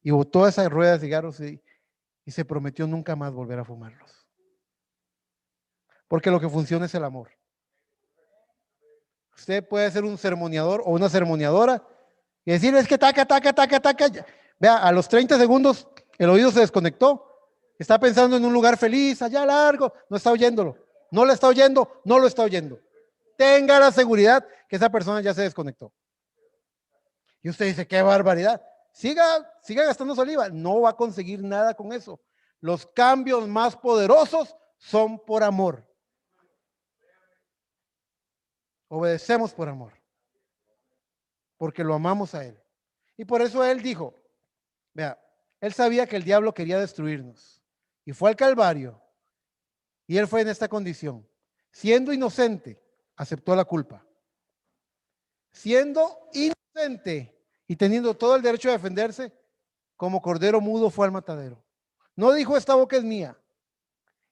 Y botó esa rueda de cigarros y se prometió nunca más volver a fumarlos. Porque lo que funciona es el amor. Usted puede ser un sermoneador o una sermoneadora y decir, es que taca, taca, taca, taca. Vea, a los 30 segundos el oído se desconectó. Está pensando en un lugar feliz, allá largo, no está oyéndolo. No lo está oyendo, no lo está oyendo. Tenga la seguridad que esa persona ya se desconectó. Y usted dice, qué barbaridad. Siga gastando saliva. No va a conseguir nada con eso. Los cambios más poderosos son por amor. Obedecemos por amor. Porque lo amamos a Él. Y por eso Él dijo, vea, Él sabía que el diablo quería destruirnos. Y fue al Calvario. Y Él fue en esta condición. Siendo inocente, aceptó la culpa. Siendo inocente y teniendo todo el derecho de defenderse, como cordero mudo fue al matadero. No dijo, esta boca es mía.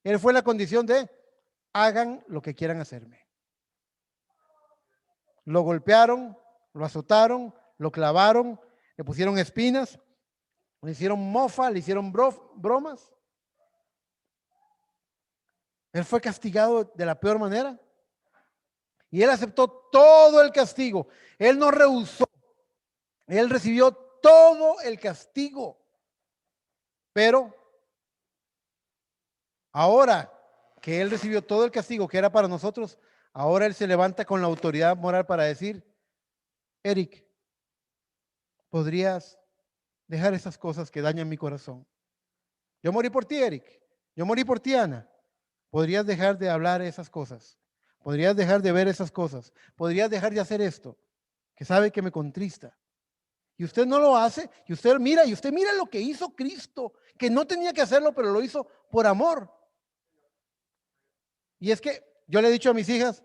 Él fue en la condición de, hagan lo que quieran hacerme. Lo golpearon, lo azotaron, lo clavaron, le pusieron espinas, le hicieron mofa, le hicieron bromas. Él fue castigado de la peor manera. Y él aceptó todo el castigo. Él no rehusó. Él recibió todo el castigo. Pero ahora que él recibió todo el castigo que era para nosotros, ahora él se levanta con la autoridad moral para decir, Eric, ¿podrías dejar esas cosas que dañan mi corazón? Yo morí por ti, Eric. Yo morí por ti, Ana. ¿Podrías dejar de hablar esas cosas? ¿Podrías dejar de ver esas cosas? ¿Podrías dejar de hacer esto que sabe que me contrista? Y usted no lo hace, y usted mira lo que hizo Cristo, que no tenía que hacerlo, pero lo hizo por amor. Y es que yo le he dicho a mis hijas,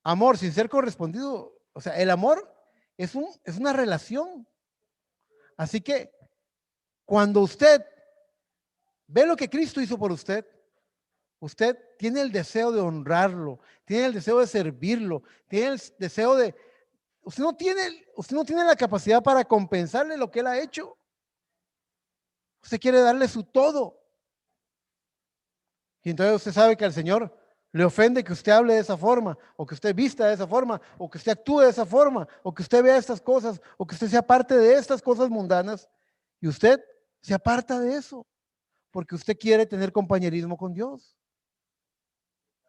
amor sin ser correspondido, o sea, el amor es una relación. Así que cuando usted ve lo que Cristo hizo por usted, usted tiene el deseo de honrarlo, tiene el deseo de servirlo, tiene el deseo de, usted no tiene la capacidad para compensarle lo que él ha hecho. Usted quiere darle su todo. Y entonces usted sabe que al Señor le ofende que usted hable de esa forma, o que usted vista de esa forma, o que usted actúe de esa forma, o que usted vea estas cosas, o que usted sea parte de estas cosas mundanas, y usted se aparta de eso, porque usted quiere tener compañerismo con Dios.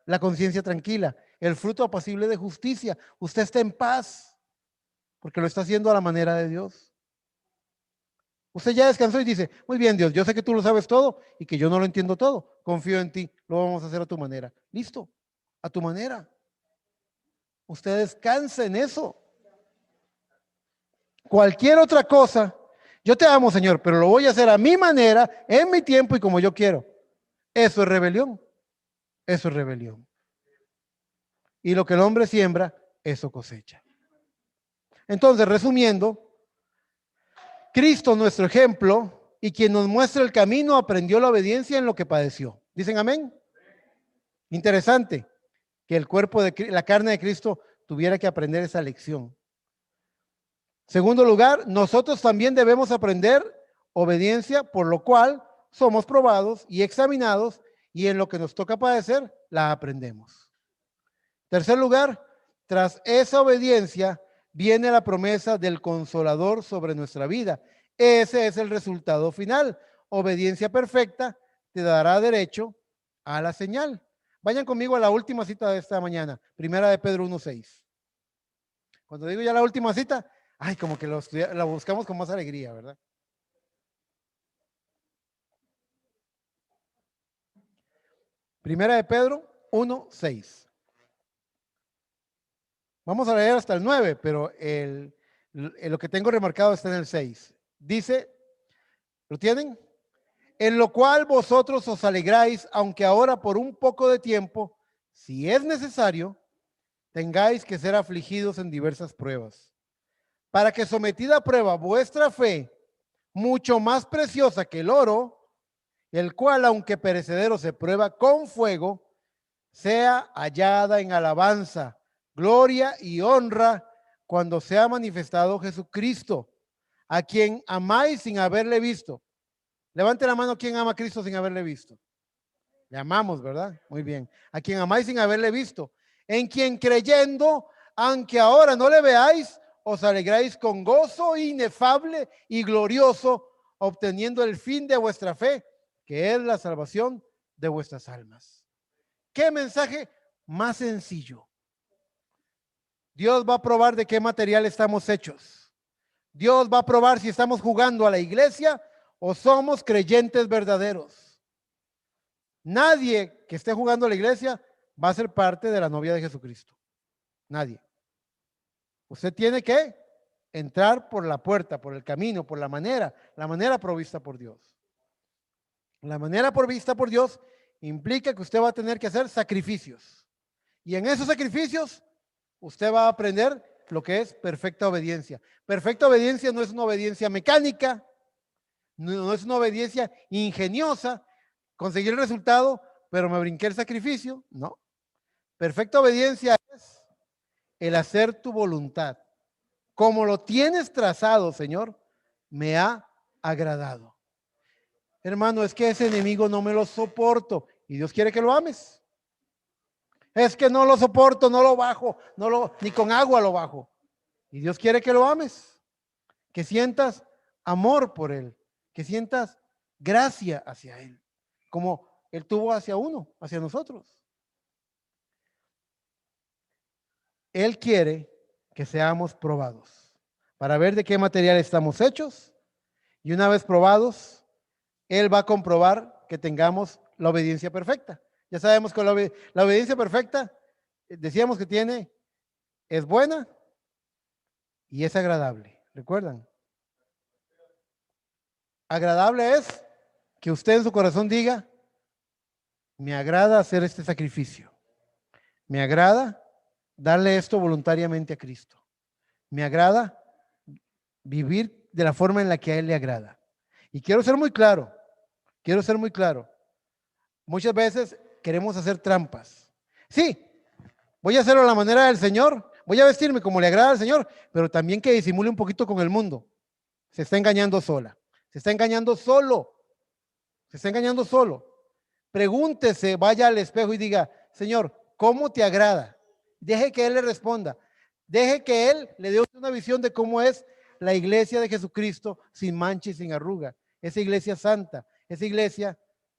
La conciencia tranquila, el fruto apacible de justicia. Usted está en paz, porque lo está haciendo a la manera de Dios. Usted ya descansó y dice, muy bien, Dios, yo sé que tú lo sabes todo y que yo no lo entiendo todo. Confío en ti, lo vamos a hacer a tu manera. Listo, a tu manera. Usted descansa en eso. Cualquier otra cosa, yo te amo, Señor, pero lo voy a hacer a mi manera, en mi tiempo y como yo quiero. Eso es rebelión. Eso es rebelión. Y lo que el hombre siembra, eso cosecha. Entonces, resumiendo, Cristo, nuestro ejemplo, y quien nos muestra el camino, aprendió la obediencia en lo que padeció. ¿Dicen amén? Interesante que el cuerpo de la carne de Cristo tuviera que aprender esa lección. Segundo lugar, nosotros también debemos aprender obediencia, por lo cual somos probados y examinados, y en lo que nos toca padecer, la aprendemos. Tercer lugar, tras esa obediencia viene la promesa del Consolador sobre nuestra vida. Ese es el resultado final. Obediencia perfecta te dará derecho a la señal. Vayan conmigo a la última cita de esta mañana, primera de Pedro 1:6. Cuando digo ya la última cita, ay, como que la buscamos con más alegría, ¿verdad? Primera de Pedro 1:6. Vamos a leer hasta el 9, pero lo que tengo remarcado está en el 6. Dice, ¿lo tienen? En lo cual vosotros os alegráis, aunque ahora por un poco de tiempo, si es necesario, tengáis que ser afligidos en diversas pruebas, para que sometida a prueba vuestra fe, mucho más preciosa que el oro, el cual aunque perecedero se prueba con fuego, sea hallada en alabanza, gloria y honra cuando sea manifestado Jesucristo, a quien amáis sin haberle visto. Levante la mano quien ama a Cristo sin haberle visto. Le amamos, ¿verdad? Muy bien. A quien amáis sin haberle visto, en quien creyendo, aunque ahora no le veáis, os alegráis con gozo inefable y glorioso, obteniendo el fin de vuestra fe, que es la salvación de vuestras almas. ¿Qué mensaje más sencillo? Dios va a probar de qué material estamos hechos. Dios va a probar si estamos jugando a la iglesia o somos creyentes verdaderos. Nadie que esté jugando a la iglesia va a ser parte de la novia de Jesucristo. Nadie. Usted tiene que entrar por la puerta, por el camino, por la manera provista por Dios. La manera provista por Dios implica que usted va a tener que hacer sacrificios. Y en esos sacrificios, usted va a aprender lo que es perfecta obediencia. Perfecta obediencia no es una obediencia mecánica, no es una obediencia ingeniosa, conseguir el resultado, pero me brinqué el sacrificio. No. Perfecta obediencia es el hacer tu voluntad. Como lo tienes trazado, Señor, me ha agradado. Hermano, es que ese enemigo no me lo soporto y Dios quiere que lo ames. Es que no lo soporto, no lo bajo, ni con agua lo bajo. Y Dios quiere que lo ames, que sientas amor por Él, que sientas gracia hacia Él, como Él tuvo hacia hacia nosotros. Él quiere que seamos probados para ver de qué material estamos hechos, y una vez probados, Él va a comprobar que tengamos la obediencia perfecta. Ya sabemos que la obediencia perfecta, decíamos que es buena y es agradable. ¿Recuerdan? Agradable es que usted en su corazón diga, me agrada hacer este sacrificio. Me agrada darle esto voluntariamente a Cristo. Me agrada vivir de la forma en la que a Él le agrada. Y quiero ser muy claro. Muchas veces queremos hacer trampas. Sí, voy a hacerlo a la manera del Señor, voy a vestirme como le agrada al Señor, pero también que disimule un poquito con el mundo. Se está engañando sola, se está engañando solo, se está engañando solo. Pregúntese, vaya al espejo y diga, Señor, ¿cómo te agrada? Deje que Él le responda, deje que Él le dé una visión de cómo es la iglesia de Jesucristo sin mancha y sin arruga, esa iglesia santa, esa iglesia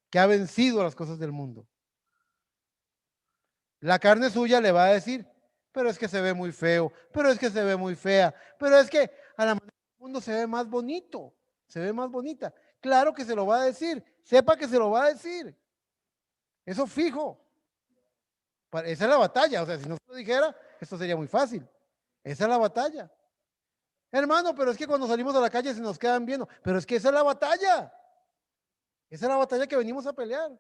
que ha vencido las cosas del mundo. La carne suya le va a decir, pero es que se ve muy feo, pero es que se ve muy fea, pero es que a la manera del mundo se ve más bonito, se ve más bonita. Claro que se lo va a decir, sepa que se lo va a decir. Eso fijo. Esa es la batalla, o sea, si no se lo dijera, esto sería muy fácil. Esa es la batalla. Hermano, pero es que cuando salimos a la calle se nos quedan viendo, pero es que esa es la batalla. Esa es la batalla que venimos a pelear.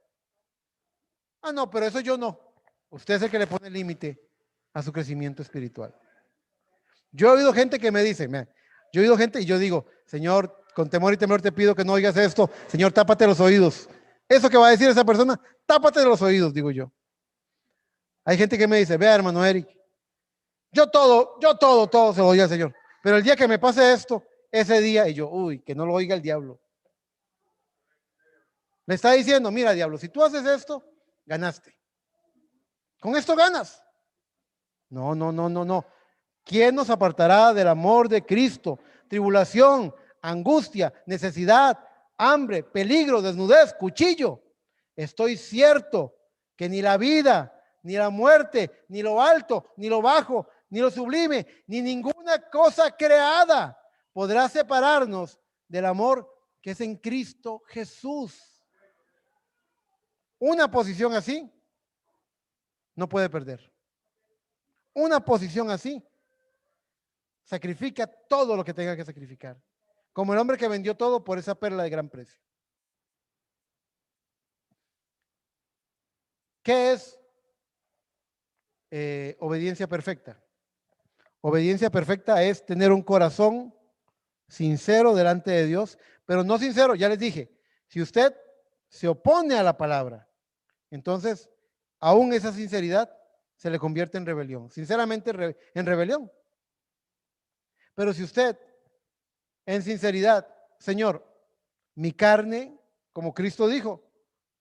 Ah, no, pero eso yo no. Usted es el que le pone límite a su crecimiento espiritual. Yo he oído gente que me dice, yo he oído gente y yo digo, Señor, con temor y temor te pido que no oigas esto. Señor, tápate los oídos. Eso que va a decir esa persona, tápate los oídos, digo yo. Hay gente que me dice, vea, hermano Eric, yo todo se lo doy al Señor. Pero el día que me pase esto, ese día, y yo, uy, que no lo oiga el diablo. Le está diciendo, mira, diablo, si tú haces esto, ganaste. Con esto ganas. No, no, no, no, no. ¿Quién nos apartará del amor de Cristo? Tribulación, angustia, necesidad, hambre, peligro, desnudez, cuchillo. Estoy cierto que ni la vida, ni la muerte, ni lo alto, ni lo bajo, ni lo sublime, ni ninguna cosa creada podrá separarnos del amor que es en Cristo Jesús. Una posición así no puede perder. Una posición así sacrifica todo lo que tenga que sacrificar. Como el hombre que vendió todo por esa perla de gran precio. ¿Qué es obediencia perfecta? Obediencia perfecta es tener un corazón sincero delante de Dios, pero no sincero, ya les dije, si usted se opone a la palabra, entonces aún esa sinceridad se le convierte en rebelión, sinceramente en rebelión. Pero si usted en sinceridad, Señor, mi carne, como Cristo dijo,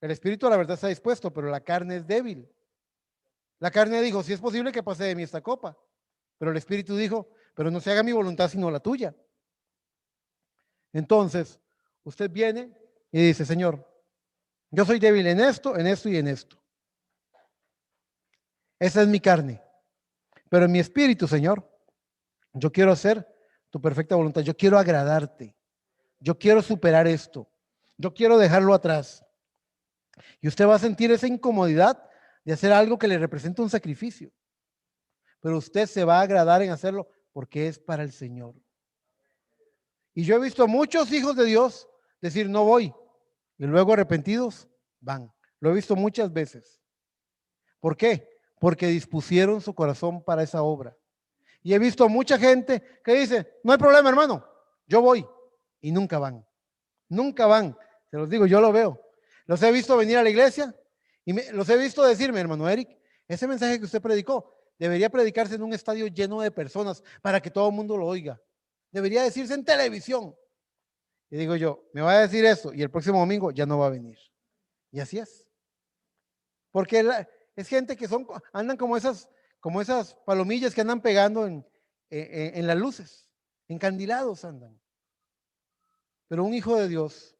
el espíritu a la verdad está dispuesto, pero la carne es débil. La carne dijo, si es posible que pase de mí esta copa, pero el espíritu dijo, pero no se haga mi voluntad sino la tuya. Entonces, usted viene y dice, Señor, yo soy débil en esto y en esto. Esa es mi carne, pero en mi espíritu, Señor, yo quiero hacer tu perfecta voluntad, yo quiero agradarte, yo quiero superar esto, yo quiero dejarlo atrás. Y usted va a sentir esa incomodidad de hacer algo que le representa un sacrificio, pero usted se va a agradar en hacerlo porque es para el Señor. Y yo he visto a muchos hijos de Dios decir no voy y luego arrepentidos van. Lo he visto muchas veces. ¿Por qué? Porque dispusieron su corazón para esa obra. Y he visto a mucha gente que dice, no hay problema, hermano, yo voy. Y nunca van. Nunca van. Se los digo, yo lo veo. Los he visto venir a la iglesia y los he visto decirme, hermano Eric, ese mensaje que usted predicó debería predicarse en un estadio lleno de personas para que todo el mundo lo oiga. Debería decirse en televisión. Y digo yo, me va a decir eso y el próximo domingo ya no va a venir. Y así es. Porque es gente que andan como esas palomillas que andan pegando en las luces, encandilados andan. Pero un hijo de Dios,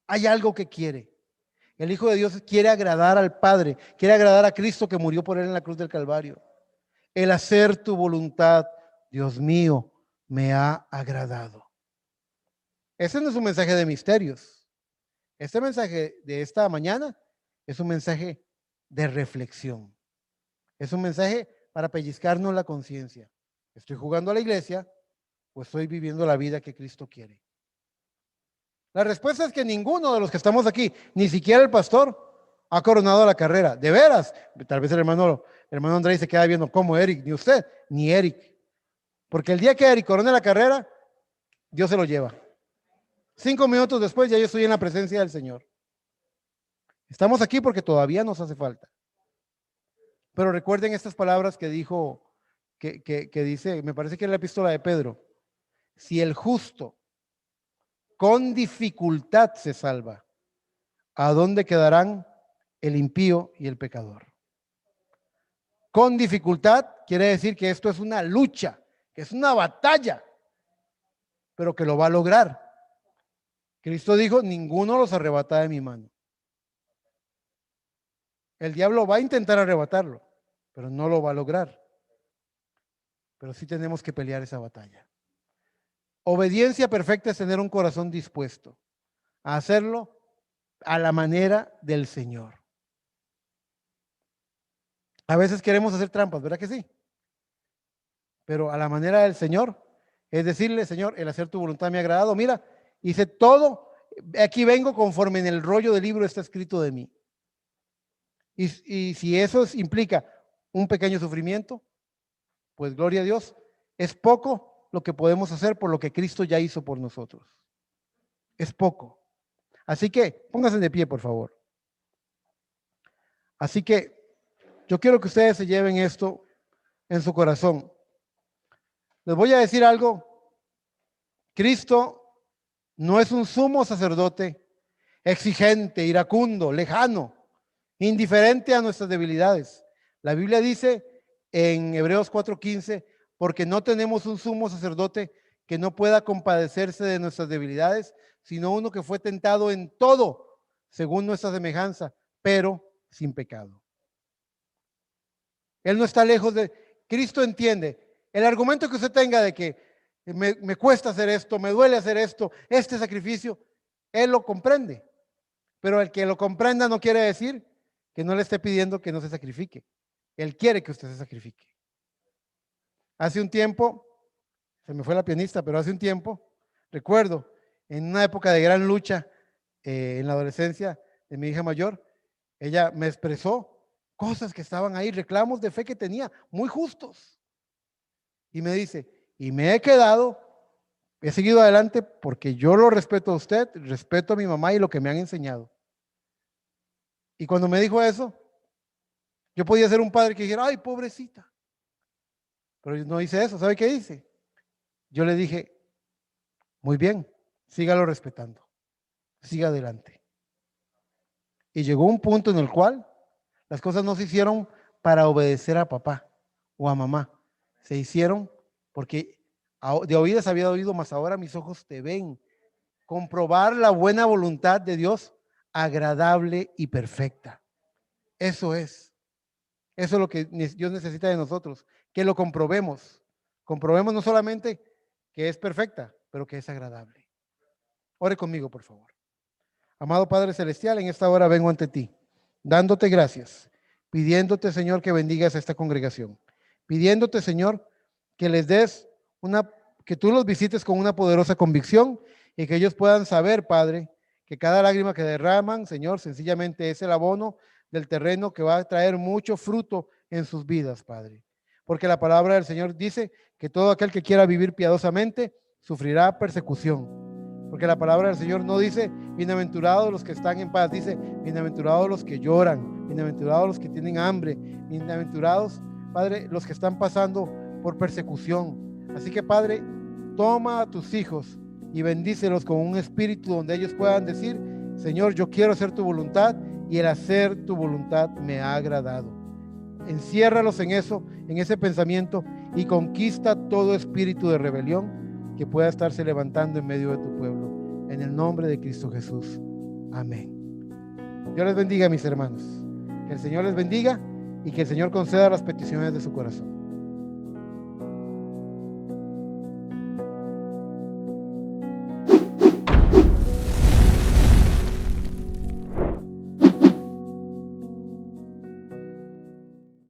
hay algo que quiere. El Hijo de Dios quiere agradar al Padre, quiere agradar a Cristo que murió por él en la cruz del Calvario. El hacer tu voluntad, Dios mío, me ha agradado. Ese no es un mensaje de misterios. Este mensaje de esta mañana es un mensaje de reflexión. Es un mensaje para pellizcarnos la conciencia. ¿Estoy jugando a la iglesia o estoy viviendo la vida que Cristo quiere? La respuesta es que ninguno de los que estamos aquí, ni siquiera el pastor, ha coronado la carrera. De veras, tal vez el hermano Andrés se queda viendo como Eric, ni usted, ni Eric. Porque el día que Eric corone la carrera, Dios se lo lleva. 5 minutos después ya yo estoy en la presencia del Señor. Estamos aquí porque todavía nos hace falta. Pero recuerden estas palabras que dijo, que dice, me parece que es la epístola de Pedro. Si el justo con dificultad se salva, ¿a dónde quedarán el impío y el pecador? Con dificultad quiere decir que esto es una lucha, que es una batalla, pero que lo va a lograr. Cristo dijo, ninguno los arrebata de mi mano. El diablo va a intentar arrebatarlo, pero no lo va a lograr. Pero sí tenemos que pelear esa batalla. Obediencia perfecta es tener un corazón dispuesto a hacerlo a la manera del Señor. A veces queremos hacer trampas, ¿verdad que sí? Pero a la manera del Señor es decirle, Señor, el hacer tu voluntad me ha agradado. Mira, hice todo, aquí vengo conforme en el rollo del libro está escrito de mí. Y si eso implica un pequeño sufrimiento, pues gloria a Dios, es poco lo que podemos hacer por lo que Cristo ya hizo por nosotros. es poco. Así que pónganse de pie, por favor. Así que yo quiero que ustedes se lleven esto en su corazón. Les voy a decir algo. Cristo no es un sumo sacerdote exigente, iracundo, lejano, indiferente a nuestras debilidades. La Biblia dice en Hebreos 4:15, porque no tenemos un sumo sacerdote que no pueda compadecerse de nuestras debilidades, sino uno que fue tentado en todo, según nuestra semejanza, pero sin pecado. Él no está lejos de... Cristo entiende. El argumento que usted tenga de que me cuesta hacer esto, me duele hacer esto, este sacrificio, Él lo comprende. Pero el que lo comprenda no quiere decir que no le esté pidiendo que no se sacrifique. Él quiere que usted se sacrifique. Hace un tiempo, se me fue la pianista, pero hace un tiempo, recuerdo, en una época de gran lucha, en la adolescencia de mi hija mayor, ella me expresó cosas que estaban ahí, reclamos de fe que tenía, muy justos. Y me dice, y me he quedado, he seguido adelante porque yo lo respeto a usted, respeto a mi mamá y lo que me han enseñado. Y cuando me dijo eso, yo podía ser un padre que dijera, ay, pobrecita. Pero yo no hice eso. ¿Sabe qué hice? Yo le dije, muy bien, sígalo respetando, siga adelante. Y llegó un punto en el cual las cosas no se hicieron para obedecer a papá o a mamá. Se hicieron porque de oídas había oído, mas ahora mis ojos te ven. Comprobar la buena voluntad de Dios, agradable y perfecta. Eso es. Eso es lo que Dios necesita de nosotros, que lo comprobemos. Comprobemos no solamente que es perfecta, pero que es agradable. Ore conmigo, por favor. Amado Padre Celestial, en esta hora vengo ante ti, dándote gracias, pidiéndote, Señor, que bendigas a esta congregación, pidiéndote, Señor, que les des que tú los visites con una poderosa convicción y que ellos puedan saber, Padre, que cada lágrima que derraman, Señor, sencillamente es el abono del terreno que va a traer mucho fruto en sus vidas, Padre. Porque la palabra del Señor dice que todo aquel que quiera vivir piadosamente sufrirá persecución. Porque la palabra del Señor no dice bienaventurados los que están en paz, dice bienaventurados los que lloran, bienaventurados los que tienen hambre, bienaventurados, Padre, los que están pasando por persecución. Así que, Padre, toma a tus hijos y bendícelos con un espíritu donde ellos puedan decir, Señor, yo quiero hacer tu voluntad y el hacer tu voluntad me ha agradado. Enciérralos en eso, en ese pensamiento y conquista todo espíritu de rebelión que pueda estarse levantando en medio de tu pueblo. En el nombre de Cristo Jesús. Amén. Dios les bendiga, mis hermanos. Que el Señor les bendiga y que el Señor conceda las peticiones de su corazón.